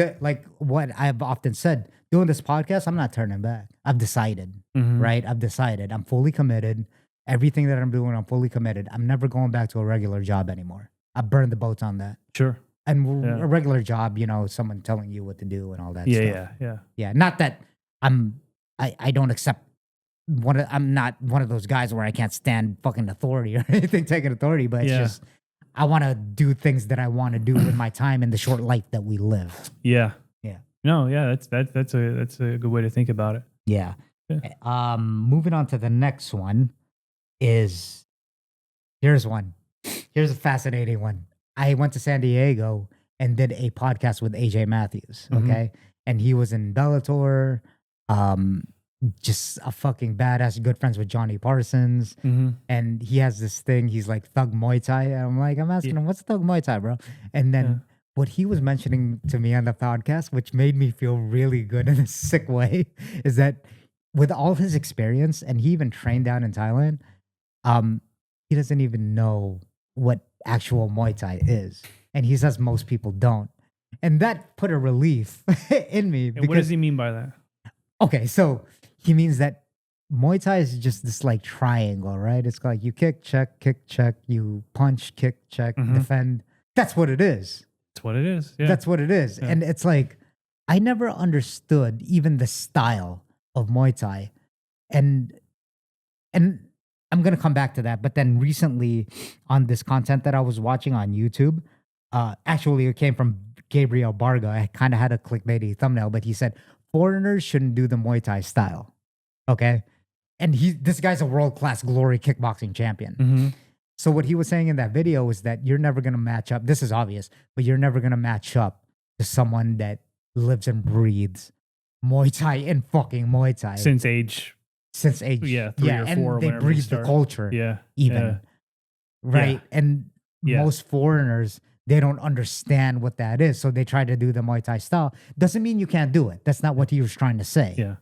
what I've often said, doing this podcast, I'm not turning back. I've decided, right? I've decided. I'm fully committed. Everything that I'm doing, I'm fully committed. I'm never going back to a regular job anymore. I burned the boats on that. Sure. And a regular job, someone telling you what to do and all that stuff. Yeah. Not that I don't accept I'm not one of those guys where I can't stand fucking authority or anything taking authority, but it's just I want to do things that I want to do with my time in the short life that we live. Yeah. Yeah. No, yeah, that's a good way to think about it. Yeah. Moving on to the next one is here's one. Here's a fascinating one. I went to San Diego and did a podcast with AJ Matthews. Okay. And he was in Bellator. Just a fucking badass, good friends with Johnny Parsons. And he has this thing, he's like Thug Muay Thai. And I'm asking him, what's Thug Muay Thai, bro? And then what he was mentioning to me on the podcast, which made me feel really good in a sick way, is that with all his experience, and he even trained down in Thailand, he doesn't even know what actual Muay Thai is. And he says most people don't. And that put a relief in me. And what does he mean by that? Okay, so he means that Muay Thai is just this like triangle, right? It's like you kick, check, you punch, kick, check, defend. That's what it is. That's what it is. Yeah. That's what it is. Yeah. And it's like, I never understood even the style of Muay Thai. And I'm going to come back to that. But then recently on this content that I was watching on YouTube, actually it came from Gabriel Barga. I kind of had a clickbaity thumbnail, but he said, foreigners shouldn't do the Muay Thai style. Okay. And this guy's a world-class glory kickboxing champion. So what he was saying in that video is that you're never going to match up. This is obvious, but you're never going to match up to someone that lives and breathes Muay Thai and fucking Muay Thai. Since age. Yeah, 3 or 4. And they breathe the culture. Yeah. Even. Right. Yeah. And most foreigners, they don't understand what that is. So they try to do the Muay Thai style. Doesn't mean you can't do it. That's not what he was trying to say. Yeah.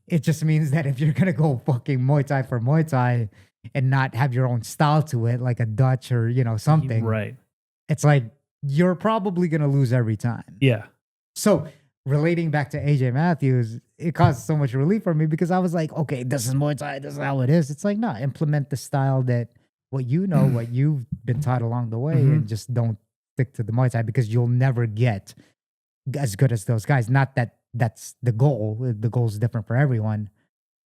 It just means that if you're going to go fucking Muay Thai for Muay Thai and not have your own style to it, like a Dutch or, something. Right. It's like, you're probably going to lose every time. Yeah. So relating back to AJ Matthews, it caused so much relief for me because I was like, okay, this is Muay Thai. This is how it is. It's like, no, implement the style that what you've been taught along the way and just don't stick to the Muay Thai because you'll never get as good as those guys. Not that that's the goal. The goal is different for everyone.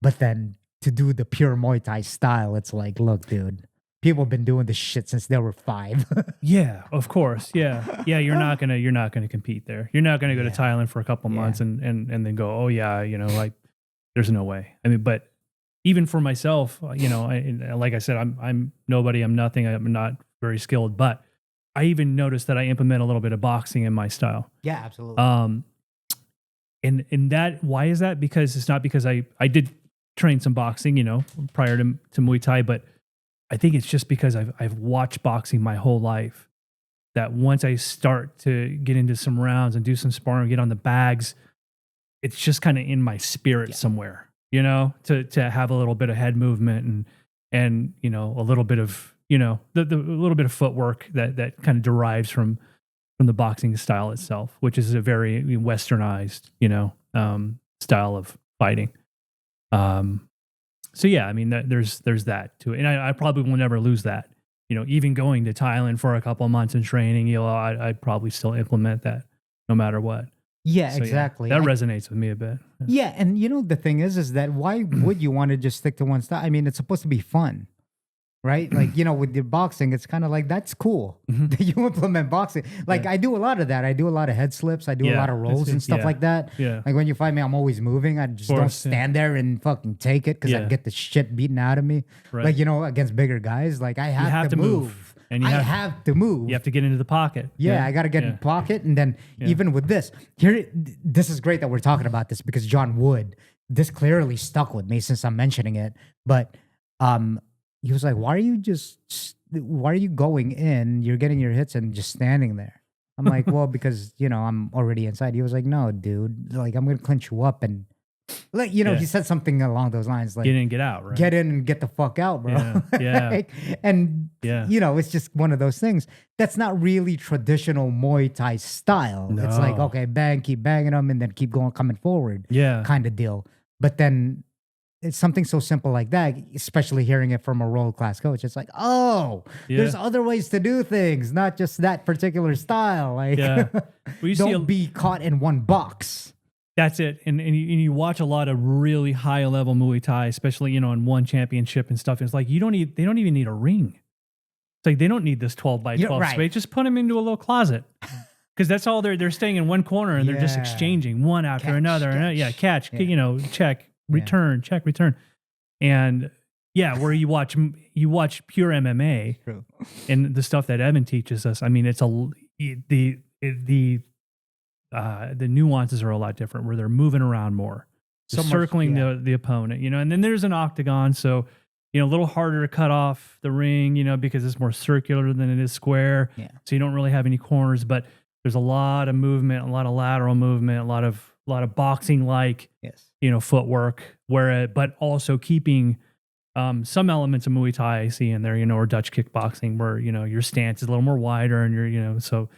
But then to do the pure Muay Thai style, it's like, look, dude, people have been doing this shit since they were 5. Yeah, of course. Yeah. Yeah, you're not gonna compete there. You're not gonna go to Thailand for a couple months and then go, oh yeah, like there's no way. I mean, but even for myself, like I said, I'm nobody, I'm nothing, I'm not very skilled, but I even noticed that I implement a little bit of boxing in my style. Yeah, absolutely. And that, why is that? Because it's not because I did train some boxing, prior to Muay Thai, but I think it's just because I've watched boxing my whole life, that once I start to get into some rounds and do some sparring, get on the bags, it's just kind of in my spirit somewhere, to have a little bit of head movement and a little bit of, the little bit of footwork that kind of derives from the boxing style itself, which is a very westernized, style of fighting. So yeah, I mean, there's that too. And I probably will never lose that, even going to Thailand for a couple of months and training, I'd probably still implement that no matter what. Yeah, So, exactly. that resonates with me a bit. Yeah, and the thing is that why would you want to just stick to one style? I mean, it's supposed to be fun. right? Like, with your boxing, it's kind of like, that's cool that you implement boxing. Like, I do a lot of that. I do a lot of head slips. I do a lot of rolls and stuff like that. Yeah. Like, when you fight me, I'm always moving. I just don't stand there and fucking take it because I get the shit beaten out of me. Right. Like, against bigger guys, like, I have to move. And I have to move. You have to get into the pocket. Yeah, I got to get in the pocket. And then even with this, this is great that we're talking about this because John Wood, this clearly stuck with me since I'm mentioning it. But he was like, why are you going in? You're getting your hits and just standing there. I'm like, well, because, I'm already inside. He was like, no, dude, like, I'm going to clinch you up. And like, he said something along those lines, like, get in and get out, right? Get in and get the fuck out, bro. Yeah. It's just one of those things. That's not really traditional Muay Thai style. No. It's like, okay, bang, keep banging them and then keep going, coming forward. Yeah. Kind of deal. But then it's something so simple like that, especially hearing it from a world-class coach. It's like, there's other ways to do things, not just that particular style. Like, don't be caught in one box. That's it. And you watch a lot of really high level Muay Thai, especially, in one championship and stuff. It's like, they don't even need a ring. It's like, they don't need this 12 by 12 space. Just put them into a little closet. Because that's all they're staying in one corner and they're just exchanging one after another. Catch. Check, return, check, return. And where you watch pure MMA and the stuff that Evan teaches us. I mean, it's the nuances are a lot different where they're moving around more, circling the opponent, and then there's an octagon. So, a little harder to cut off the ring, because it's more circular than it is square. Yeah. So you don't really have any corners, but there's a lot of movement, a lot of lateral movement, a lot of boxing like, footwork but also keeping, some elements of Muay Thai I see in there, or Dutch kickboxing where, your stance is a little more wider and you're, so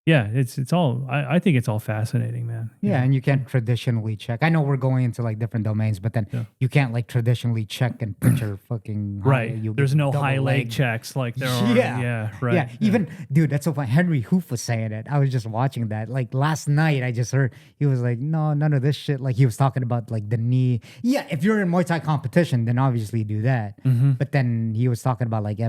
yeah, it's all, I think it's all fascinating, man. Yeah, and you can't traditionally check. I know we're going into like different domains, but then you can't like traditionally check and put your fucking... Right. There's no high leg checks like there are. Yeah, right. Yeah, even, dude, that's so funny. Henry Hoof was saying it. I was just watching that. Like last night, I just heard, he was like, no, none of this shit. Like he was talking about like the knee. Yeah, if you're in Muay Thai competition, then obviously you do that. But then he was talking about like,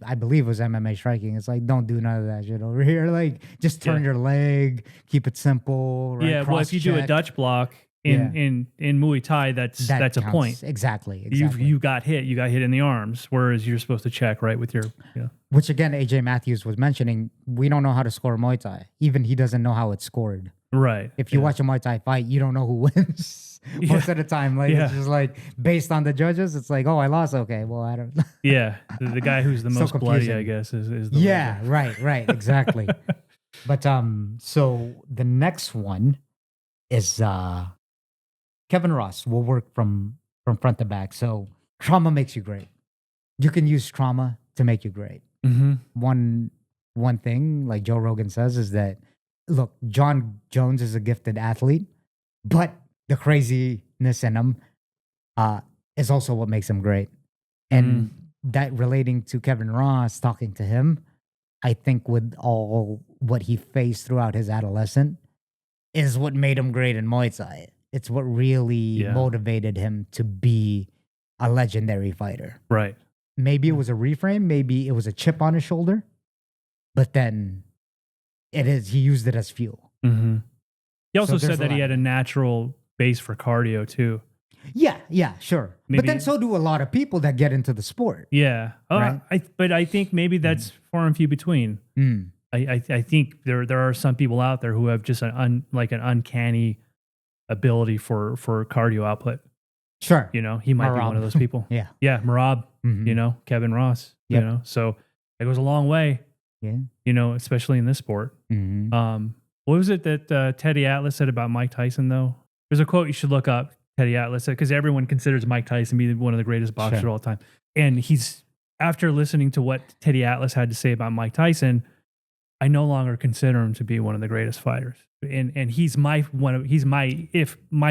I believe it was MMA striking. It's like, don't do none of that shit over here. Like, just turn your leg, keep it simple. Right? Yeah, well, if you do a Dutch block in Muay Thai, that's a point. Exactly. You got hit in the arms, whereas you're supposed to check right with your. Yeah. Which again, AJ Matthews was mentioning. We don't know how to score Muay Thai. Even he doesn't know how it's scored. Right. If you watch a Muay Thai fight, you don't know who wins. Most of the time, like it's just like based on the judges, it's like, oh, I lost. Okay, well, I don't. Yeah, the guy who's the most bloody, I guess, is the winner. right, exactly. But so the next one is Kevin Ross will work from front to back. So trauma makes you great. You can use trauma to make you great. One thing, like Joe Rogan says, is that look, John Jones is a gifted athlete, but the craziness in him is also what makes him great. And that relating to Kevin Ross, talking to him, I think with all what he faced throughout his adolescence is what made him great in Muay Thai. It's what really motivated him to be a legendary fighter. Right. Maybe it was a reframe, maybe it was a chip on his shoulder, but then he used it as fuel. He also said that he had a natural base for cardio too. Yeah, sure. Maybe, but then so do a lot of people that get into the sport. Yeah. Right? But I think maybe that's far and few between. I think there are some people out there who have just an uncanny ability for cardio output. Sure. He might be one of those people. Yeah, Marab, Kevin Ross, so it goes a long way. Yeah. Especially in this sport. What was it that Teddy Atlas said about Mike Tyson, though? There's a quote you should look up, Teddy Atlas, because everyone considers Mike Tyson to be one of the greatest boxers of all time. And after listening to what Teddy Atlas had to say about Mike Tyson, I no longer consider him to be one of the greatest fighters. And he's my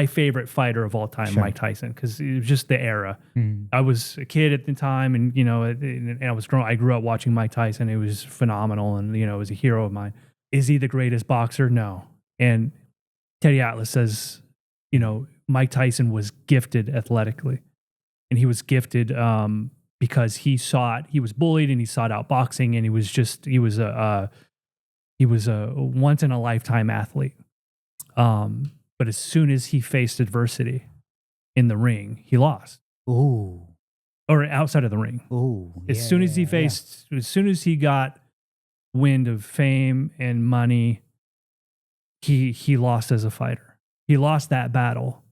favorite fighter of all time, Mike Tyson, because it was just the era. I was a kid at the time, and I grew up watching Mike Tyson. It was phenomenal, and it was a hero of mine. Is he the greatest boxer? No. And Teddy Atlas says, Mike Tyson was gifted athletically, and he was gifted because he was bullied and he sought out boxing, and he was a once in a lifetime athlete. But as soon as he faced adversity in the ring, he lost. Ooh. Or outside of the ring. Ooh. As soon as he got wind of fame and money, he lost as a fighter. He lost that battle.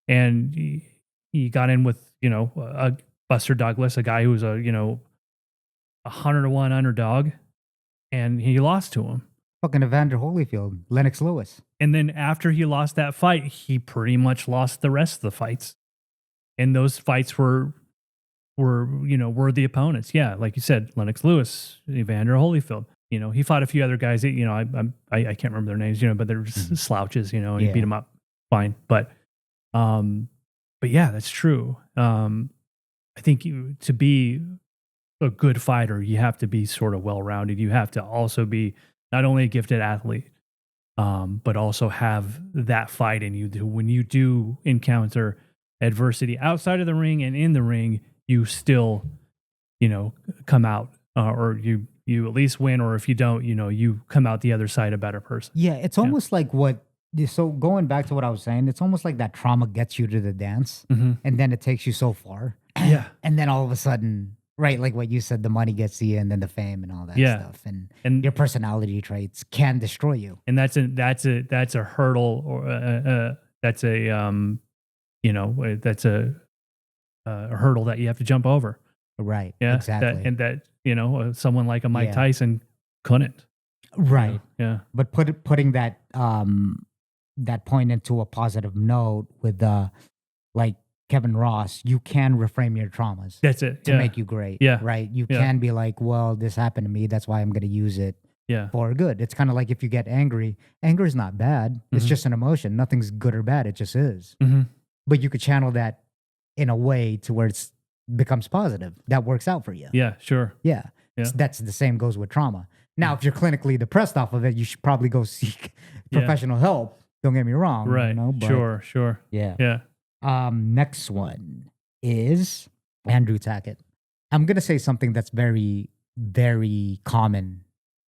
And he got in with, a Buster Douglas, a guy who was a 100-to-1 underdog, and he lost to him. Fucking Evander Holyfield, Lennox Lewis. And then after he lost that fight, he pretty much lost the rest of the fights. And those fights were worthy opponents. Yeah, like you said, Lennox Lewis, Evander Holyfield. He fought a few other guys that, I can't remember their names, but they're just slouches, and he beat them up fine. But yeah, that's true. I think to be a good fighter, you have to be sort of well-rounded. You have to also be not only a gifted athlete, but also have that fight in you. When you do encounter adversity outside of the ring and in the ring, you still, come out, or you at least win, or if you don't, you come out the other side a better person. Yeah, it's almost like so going back to what I was saying, it's almost like that trauma gets you to the dance, and then it takes you so far. Yeah. And then all of a sudden, right, like what you said, the money gets to you, and then the fame and all that stuff, and your personality traits can destroy you. And that's a hurdle, or that's a hurdle that you have to jump over. Right. Yeah. Exactly. Someone like a Mike Tyson couldn't. Right. Yeah. But putting that that point into a positive note with like Kevin Ross, you can reframe your traumas. That's it. To make you great. Yeah. Right. You can be like, well, this happened to me. That's why I'm going to use it for good. It's kind of like if you get angry, anger is not bad. It's just an emotion. Nothing's good or bad. It just is. But you could channel that in a way to where it becomes positive. That works out for you. Yeah, sure. Yeah. That's the same goes with trauma. Now, if you're clinically depressed off of it, you should probably go seek professional help. Don't get me wrong. Right. But, sure. Yeah. Yeah. Next one is Andrew Tackett. I'm going to say something that's very, very common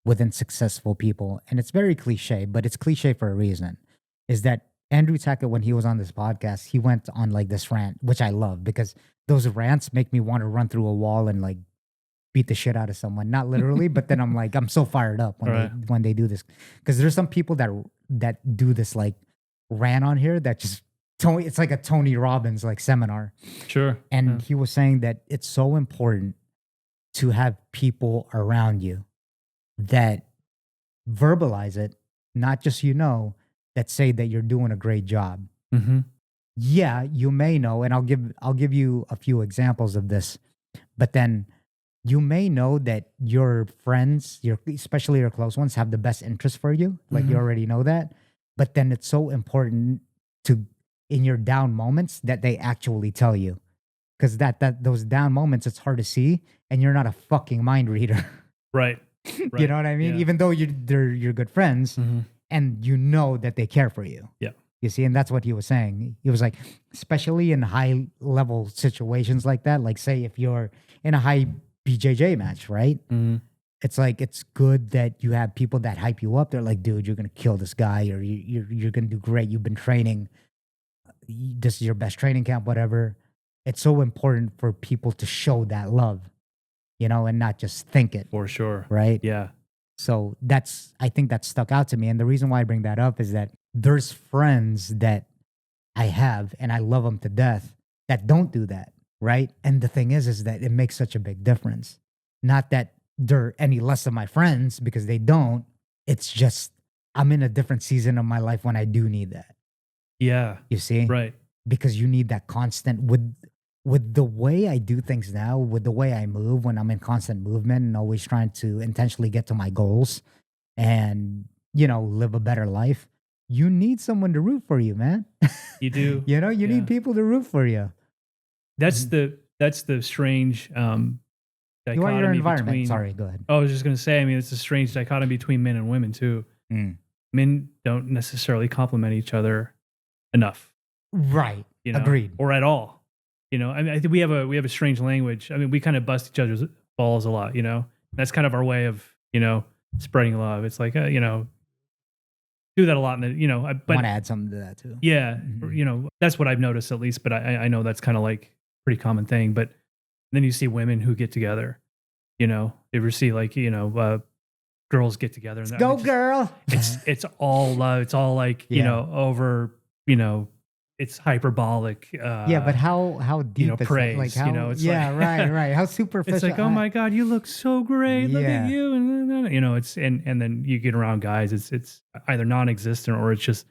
within successful people. And it's very cliche, but it's cliche for a reason. Is that Andrew Tackett, when he was on this podcast, he went on like this rant, which I love because those rants make me want to run through a wall and like beat the shit out of someone. Not literally, but then I'm like, I'm so fired up when they do this. Because there's some people that do this like rant on here that just it's like a Tony Robbins like seminar. Sure. And he was saying that it's so important to have people around you that verbalize it, not just that say that you're doing a great job. Yeah, you may know, and I'll give you a few examples of this, but then you may know that your friends, especially your close ones, have the best interest for you. Like you already know that. But then it's so important to, in your down moments, that they actually tell you. Because those down moments, it's hard to see, and you're not a fucking mind reader. Right. You know what I mean? Yeah. Even though they're your good friends, and you know that they care for you. Yeah. You see, and that's what he was saying. He was like, especially in high level situations like that, like say if you're in a high BJJ match, right? It's like, it's good that you have people that hype you up. They're like, dude, you're going to kill this guy, or you're going to do great. You've been training. This is your best training camp, whatever. It's so important for people to show that love, and not just think it. For sure. Right? Yeah. So I think that stuck out to me. And the reason why I bring that up is that there's friends that I have, and I love them to death, that don't do that. Right. And the thing is that it makes such a big difference. Not that they're any less of my friends, because they don't. It's just, I'm in a different season of my life when I do need that. Yeah. You see? Right. Because you need that constant with the way I do things now, with the way I move when I'm in constant movement and always trying to intentionally get to my goals and, live a better life. You need someone to root for you, man. You do. You need people to root for you. That's the strange dichotomy. You are your environment. Between, sorry, go ahead. I was just going to say, it's a strange dichotomy between men and women too. Men don't necessarily complement each other enough. Right. You know, agreed. Or at all. You know, I mean, I think we have a strange language. I mean, we kind of bust each other's balls a lot, you know. That's kind of our way of, you know, spreading love. It's like, you know, do that a lot in the, you know, but I want to add something to that too. yeah, you know, that's what I've noticed at least, but I know that's kind of like a pretty common thing. But then you see women who get together, you know, you ever see like, you know, girls get together. And Go girl. It's all love. It's all like, you know, over, you know, it's hyperbolic. Yeah, but how deep, you know, is praise, that? Like how, you know, it's yeah, like, right. How superficial. it's like, oh my God, you look so great. Look Yeah. at you. And, you know, it's, and then you get around guys, it's either non-existent or it's just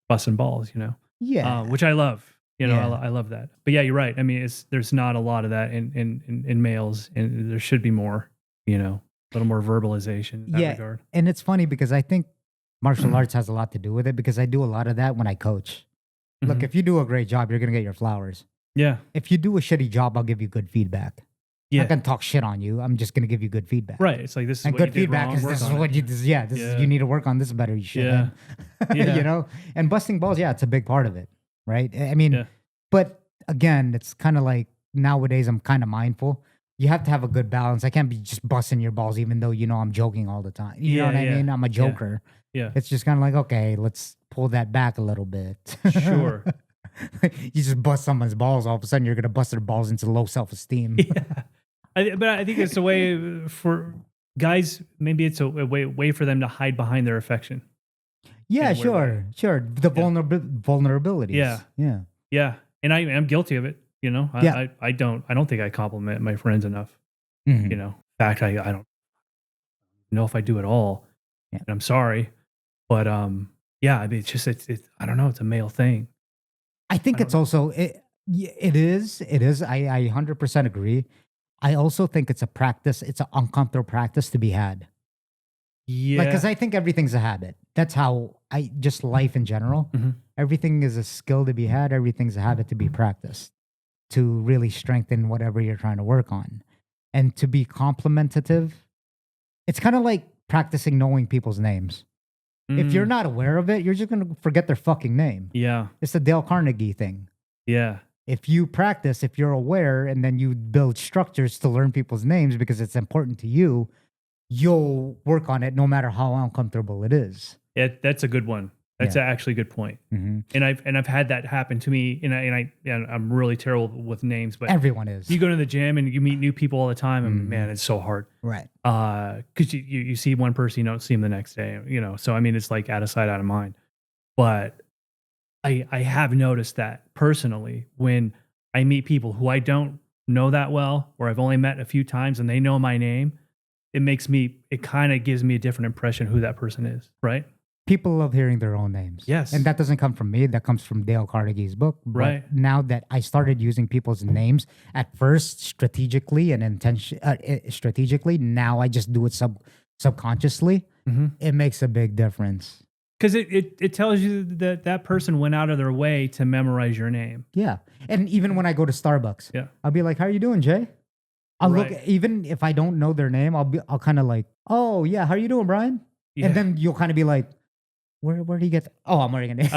busting balls, you know? Yeah. Which I love, you know, Yeah. I love that. But yeah, you're right. I mean, there's not a lot of that in males, and there should be more, you know, a little more verbalization in that regard. And it's funny because I think martial arts has a lot to do with it, because I do a lot of that when I coach. Look, if you do a great job, you're going to get your flowers. Yeah. If you do a shitty job, I'll give you good feedback. Yeah. I'm not going to talk shit on you. I'm just going to give you good feedback. Right. It's like, this is And what good you did feedback wrong, is work this is on what it. you this, yeah, this is, you need to work on this better, you shit. Yeah. Yeah. You know? And busting balls, yeah, it's a big part of it. Right? I mean, but again, it's kind of like nowadays I'm kind of mindful. You have to have a good balance. I can't be just busting your balls even though you know I'm joking all the time. You know what I mean? I'm a joker. Yeah. It's just kind of like, okay, let's pull that back a little bit. Sure. You just bust someone's balls, all of a sudden you're going to bust their balls into low self-esteem. Yeah. But I think it's a way for guys, maybe it's a way for them to hide behind their affection. Yeah, sure. The vulnerabilities. Yeah. Yeah. Yeah. And I am guilty of it. You know, I don't think I compliment my friends enough. Mhm. You know, in fact, I don't know if I do at all. Yeah. And I'm sorry, but yeah, I mean, it's just, it's I don't know. It's a male thing. I think it's also, it is. I 100% agree. I also think it's a practice. It's an uncomfortable practice to be had. Yeah. Like, because I think everything's a habit. That's how just life in general. Mhm. Everything is a skill to be had. Everything's a habit to be practiced to really strengthen whatever you're trying to work on. And to be complimentative, it's kind of like practicing knowing people's names. If you're not aware of it, you're just going to forget their fucking name. Yeah. It's the Dale Carnegie thing. Yeah. If you practice, if you're aware, and then you build structures to learn people's names because it's important to you, you'll work on it no matter how uncomfortable it is. That's a good one. That's actually a good point. Mm-hmm. And I've had that happen to me, and I'm really terrible with names, but Everyone is. you go to the gym and you meet new people all the time, and man, it's so hard. Right. Because you see one person, you don't see them the next day, you know. So I mean, it's like out of sight, out of mind. But I have noticed that personally when I meet people who I don't know that well, or I've only met a few times, and they know my name, it kind of gives me a different impression who that person is, right? People love hearing their own names. Yes. And that doesn't come from me. That comes from Dale Carnegie's book. But Right. now that I started using people's names at first strategically and strategically, now I just do it subconsciously. Mm-hmm. It makes a big difference. Because it tells you that person went out of their way to memorize your name. Yeah. And even when I go to Starbucks, I'll be like, how are you doing, Jay? I'll look, even if I don't know their name, I'll kind of like, oh yeah, how are you doing, Brian? Yeah. And then you'll kind of be like, where do you get? Oh, I'm wearing a name.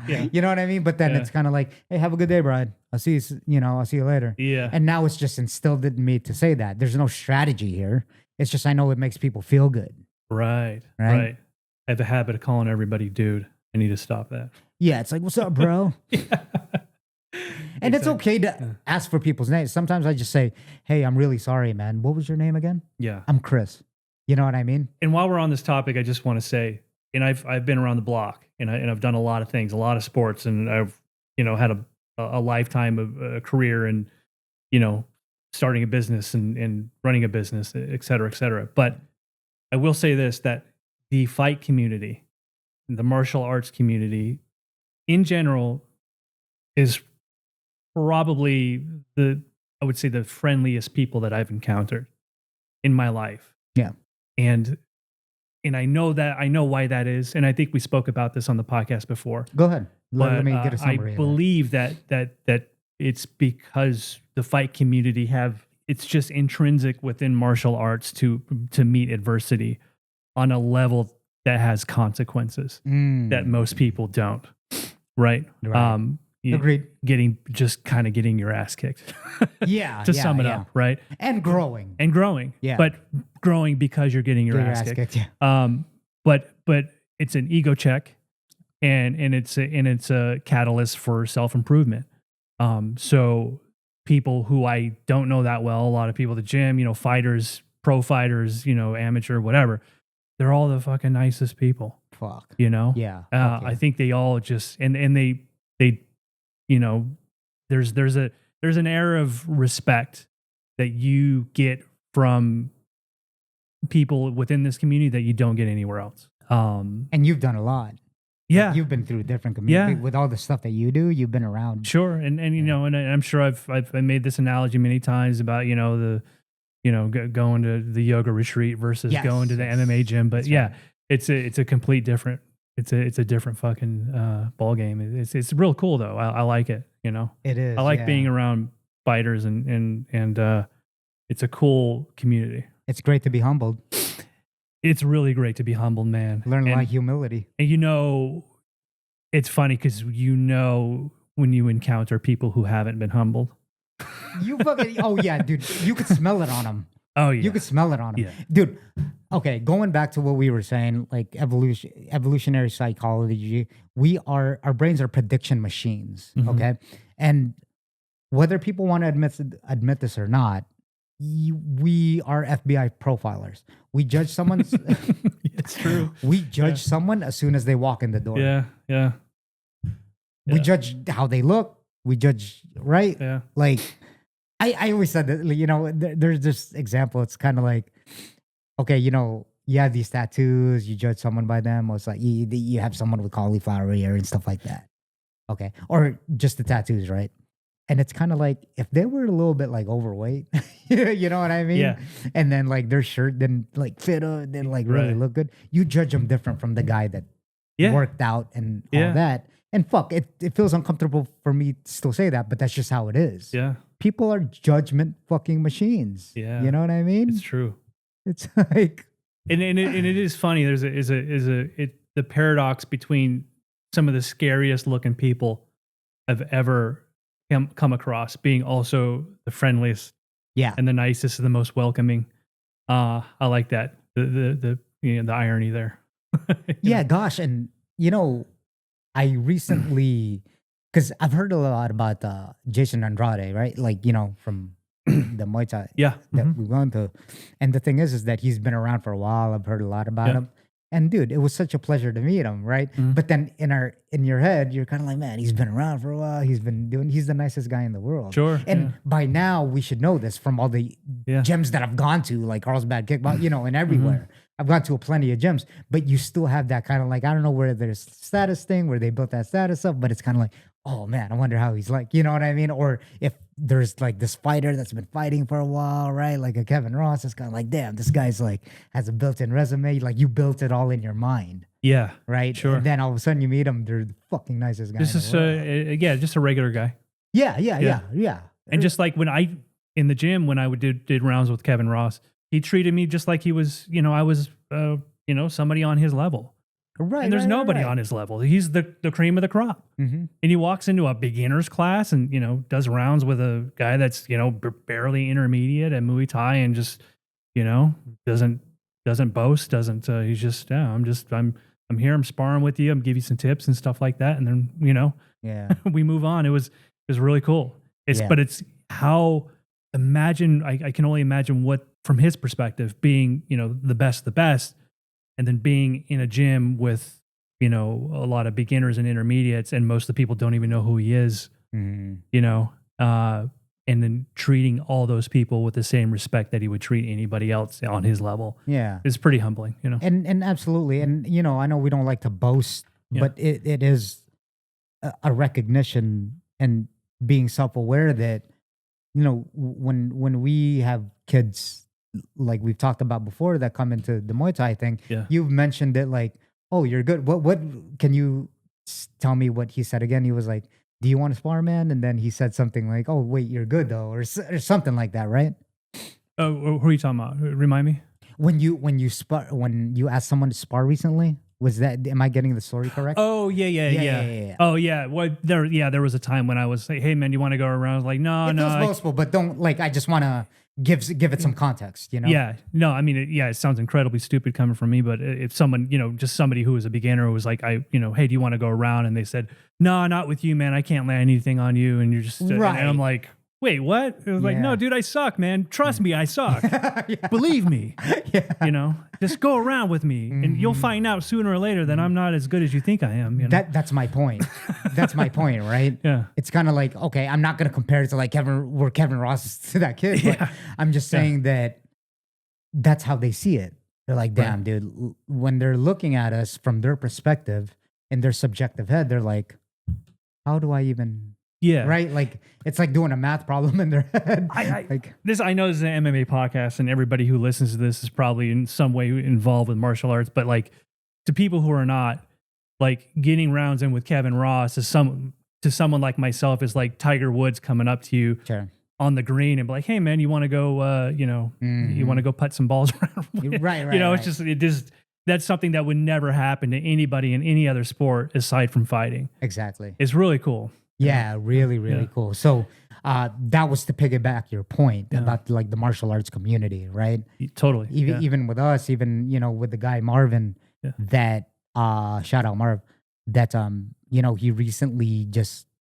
Yeah. You know what I mean? But then it's kind of like, hey, have a good day, Brian. I'll see you. I'll see you later. Yeah. And now it's just instilled in me to say that. There's no strategy here. It's just I know it makes people feel good. Right. I have a habit of calling everybody dude. I need to stop that. Yeah, it's like, what's up, bro? And it's okay to ask for people's names. Sometimes I just say, hey, I'm really sorry, man. What was your name again? Yeah. I'm Chris. You know what I mean? And while we're on this topic, I just want to say, and I've been around the block, and I've done a lot of things, a lot of sports, and I've had a lifetime of a career, and starting a business and running a business, et cetera, et cetera. But I will say this: that the fight community, the martial arts community, in general, is probably I would say the friendliest people that I've encountered in my life. Yeah. And I know why that is. And I think we spoke about this on the podcast before. Go ahead. Let me get a I summary. believe that it's because the fight community it's just intrinsic within martial arts to meet adversity on a level that has consequences that most people don't. Right. Agreed. getting your ass kicked. Yeah. To sum it up, right? And growing. Yeah. But growing because you're getting your ass kicked. Yeah. But it's an ego check, and it's a catalyst for self-improvement. So people who I don't know that well, a lot of people at the gym, fighters, pro fighters, amateur, whatever, they're all the fucking nicest people. Fuck. Yeah. I think they all just and they there's an air of respect that you get from people within this community that you don't get anywhere else. And you've done a lot. Yeah. Like, you've been through different communities. With all the stuff that you do, you've been around. Sure. And I'm sure I've made this analogy many times about, going to the yoga retreat versus going to the MMA gym. But right. It's a complete different, it's a different fucking ball game. It's real cool though. I like it, It is. I like being around fighters and it's a cool community. It's great to be humbled. It's really great to be humbled, man. Learn a lot of humility. And it's funny because when you encounter people who haven't been humbled. You fucking, oh yeah, dude. You could smell it on them. Oh yeah. You could smell it on them. Yeah. Dude, okay, going back to what we were saying, like evolutionary psychology, our brains are prediction machines, okay? And whether people want to admit this or not, we are FBI profilers. We judge someone's. It's true. We judge someone as soon as they walk in the door. Yeah. We judge how they look. We judge, right? Yeah. Like, I always said that, there's this example. It's kind of like, okay, you have these tattoos. You judge someone by them. Or it's like you have someone with cauliflower ear and stuff like that. Okay. Or just the tattoos, right? And it's kind of like if they were a little bit like overweight, you know what I mean? Yeah. And then like their shirt didn't like fit, didn't like really look good. You judge them different from the guy that worked out and all that. And fuck, it feels uncomfortable for me to still say that, but that's just how it is. Yeah. People are judgment fucking machines. Yeah. You know what I mean? It's true. It's like, and it is funny. There's the paradox between some of the scariest looking people I've ever come across being also the friendliest, and the nicest and the most welcoming. I like that the irony there. Yeah, gosh, and I recently, because I've heard a lot about Jason Andrade, right? Like from the Muay Thai that we went to, and the thing is that he's been around for a while. I've heard a lot about him. And dude, it was such a pleasure to meet him, right? But then in your head, you're kind of like, man, he's been around for a while. He's the nicest guy in the world. Sure. And by now, we should know this from all the gyms that I've gone to, like Carlsbad Kickboxing, and everywhere. I've gone to plenty of gyms, but you still have that kind of like, I don't know where there's status thing, where they built that status up, but it's kind of like, oh man, I wonder how he's like, you know what I mean? Or if there's like this fighter that's been fighting for a while, right? Like a Kevin Ross, it's kind of like, damn, this guy's like has a built-in resume. Like you built it all in your mind. Yeah. Right? Sure. And then all of a sudden you meet him, they're the fucking nicest guy. This is just a regular guy. Yeah. And just like when in the gym, when I did rounds with Kevin Ross, he treated me just like he was, I was, somebody on his level. Right. And there's nobody on his level. He's the cream of the crop. And he walks into a beginner's class and, does rounds with a guy that's, barely intermediate at Muay Thai and just, doesn't boast, he's just, I'm here, I'm sparring with you, I'm give you some tips and stuff like that. And then, we move on. It was really cool. But it's how I can only imagine what, from his perspective, being, the best, and then being in a gym with, a lot of beginners and intermediates, and most of the people don't even know who he is, and then treating all those people with the same respect that he would treat anybody else on his level. Yeah. It's pretty humbling, And absolutely. And, I know we don't like to boast, but it is a recognition and being self-aware that, when we have kids, like we've talked about before, that come into the Muay Thai thing, you've mentioned it like, oh, you're good. What can you tell me what he said again? He was like, do you want to spar, man? And then he said something like, oh, wait, you're good though, or something like that, right? Oh, who are you talking about? Remind me. When you asked someone to spar recently, Was that? Am I getting the story correct? Oh yeah. Oh yeah. Well, there was a time when I was like, "Hey man, you want to go around?" I was like, "No, it no." feels boastful, but don't like. I just want to give it some context. You know? Yeah. No, I mean, it sounds incredibly stupid coming from me, but if someone, just somebody who was a beginner who was like, "Hey, do you want to go around?" And they said, "No, not with you, man. I can't land anything on you." And you're just, right. And I'm like, "Wait, what?" It was like, "No, dude, I suck, man. Trust me, I suck. Believe me. Just go around with me, and you'll find out sooner or later that I'm not as good as you think I am." That's my point. That's my point, right? Yeah. It's kind of like, okay, I'm not going to compare it to like Kevin Ross is to that kid, but I'm just saying that that's how they see it. They're like, damn, dude, when they're looking at us from their perspective in their subjective head, they're like, how do I even... Yeah. Right? Like, it's like doing a math problem in their head. I know this is an MMA podcast, and everybody who listens to this is probably in some way involved with martial arts, but like to people who are not, like getting rounds in with Kevin Ross to someone like myself is like Tiger Woods coming up to you on the green and be like, "Hey man, you want to go, you want to go putt some balls around?" Right. It just that's something that would never happen to anybody in any other sport aside from fighting. Exactly. It's really cool. Yeah, really cool. So that was to piggyback your point about like the martial arts community, right? Totally. Even with us, even with the guy Marvin, that shout out Marv, that he recently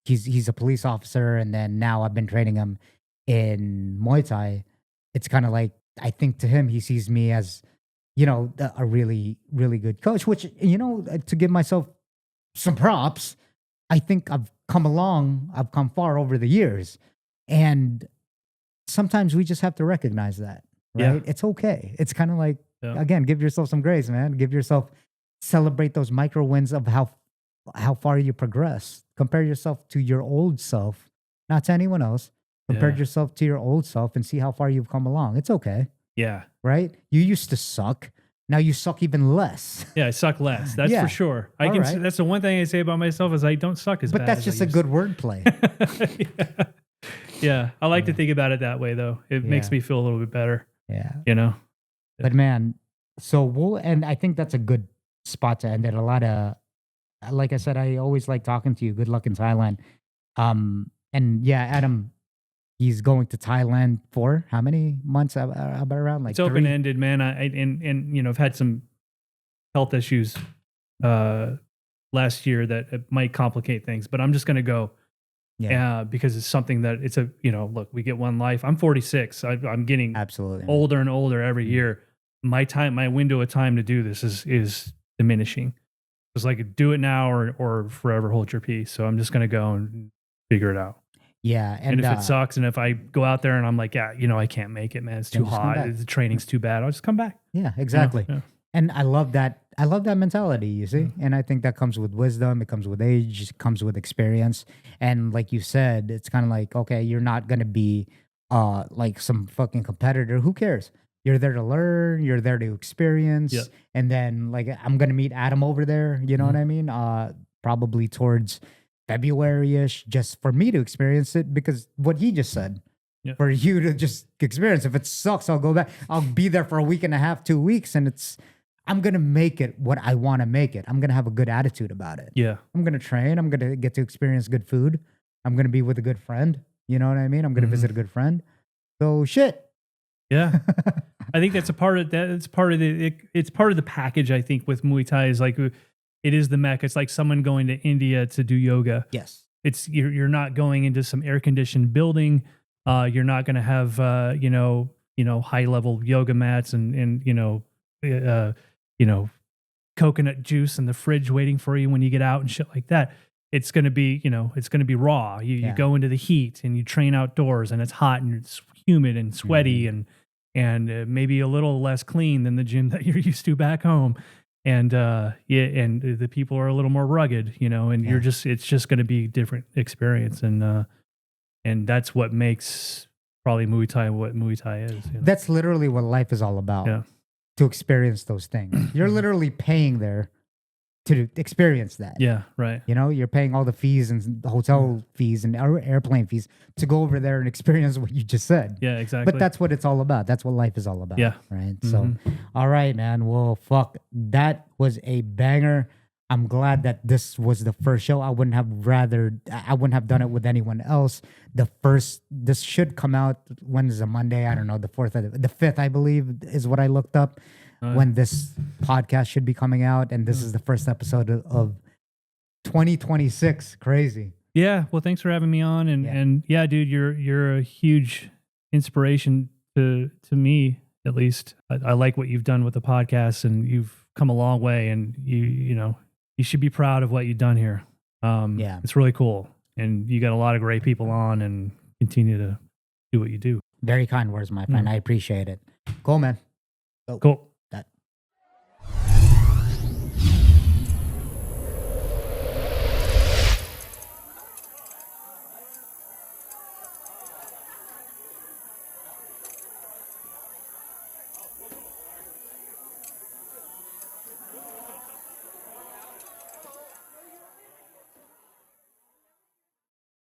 he's a police officer, and then now I've been training him in Muay Thai. It's kind of like, I think to him, he sees me as a really good coach, which to give myself some props, I think I've come far over the years. And sometimes we just have to recognize that, right? Yeah. It's okay. It's kind of like, again, give yourself some grace, man. Celebrate those micro wins of how far you progress. Compare yourself to your old self, not to anyone else. Compare yourself to your old self and see how far you've come along. It's okay. Yeah. Right? You used to suck. Now you suck even less. Yeah, I suck less. That's for sure. That's the one thing I say about myself is I don't suck as bad. But that's just a good wordplay. Yeah. I like to think about it that way though. It makes me feel a little bit better. Yeah. But man, and I think that's a good spot to end it. A lot of, like I said, I always like talking to you. Good luck in Thailand. And yeah, Adam, he's going to Thailand for how many months? About around like it's open-ended, man. I've had some health issues last year that might complicate things, but I'm just going to go. Yeah, because it's something that look, we get one life. I'm 46. I'm getting absolutely older and older every year. My window of time to do this is diminishing. It's like do it now or forever hold your peace. So I'm just going to go and figure it out. Yeah. And if it sucks, and if I go out there and I'm like, I can't make it, man. It's too hot. The training's too bad. I'll just come back. Yeah, exactly. And I love that. I love that mentality, you see? And I think that comes with wisdom. It comes with age. It comes with experience. And like you said, it's kind of like, okay, you're not going to be like some fucking competitor. Who cares? You're there to learn. You're there to experience. Yep. And then like, I'm going to meet Adam over there. You know what I mean? Probably towards February-ish, just for me to experience it, because what he just said, for you to just experience. If it sucks, I'll go back. I'll be there for a week and a half, 2 weeks, and I'm going to make it what I want to make it. I'm going to have a good attitude about it. Yeah. I'm going to train. I'm going to get to experience good food. I'm going to be with a good friend. You know what I mean? I'm going to visit a good friend. So shit. Yeah. I think that's a part of that. It's part of the package, I think, with Muay Thai is like, it is the mecca. It's like someone going to India to do yoga. Yes. You're not going into some air conditioned building. You're not going to have high level yoga mats and coconut juice in the fridge waiting for you when you get out and shit like that. It's going to be raw. You go into the heat and you train outdoors and it's hot and it's humid and sweaty and maybe a little less clean than the gym that you're used to back home. And and the people are a little more rugged, and it's just going to be a different experience. And that's what makes probably Muay Thai what Muay Thai is. That's literally what life is all about. Yeah. To experience those things. You're literally paying there to experience that. Yeah, right. You know, you're paying all the fees and the hotel fees and airplane fees to go over there and experience what you just said. Yeah, exactly. But that's what it's all about. That's what life is all about. Yeah. Right. So, all right, man. Well, fuck. That was a banger. I'm glad that this was the first show. I wouldn't have done it with anyone else. This should come out, when is it, Monday? I don't know, the 5th, I believe, is what I looked up, when this podcast should be coming out. And this is the first episode of 2026. Crazy. Yeah. Well, thanks for having me on. And yeah, dude, you're a huge inspiration to me, at least. I like what you've done with the podcast, and you've come a long way, and you should be proud of what you've done here. It's really cool. And you got a lot of great people on, and continue to do what you do. Very kind words, my friend. I appreciate it. Cool, man. Cool.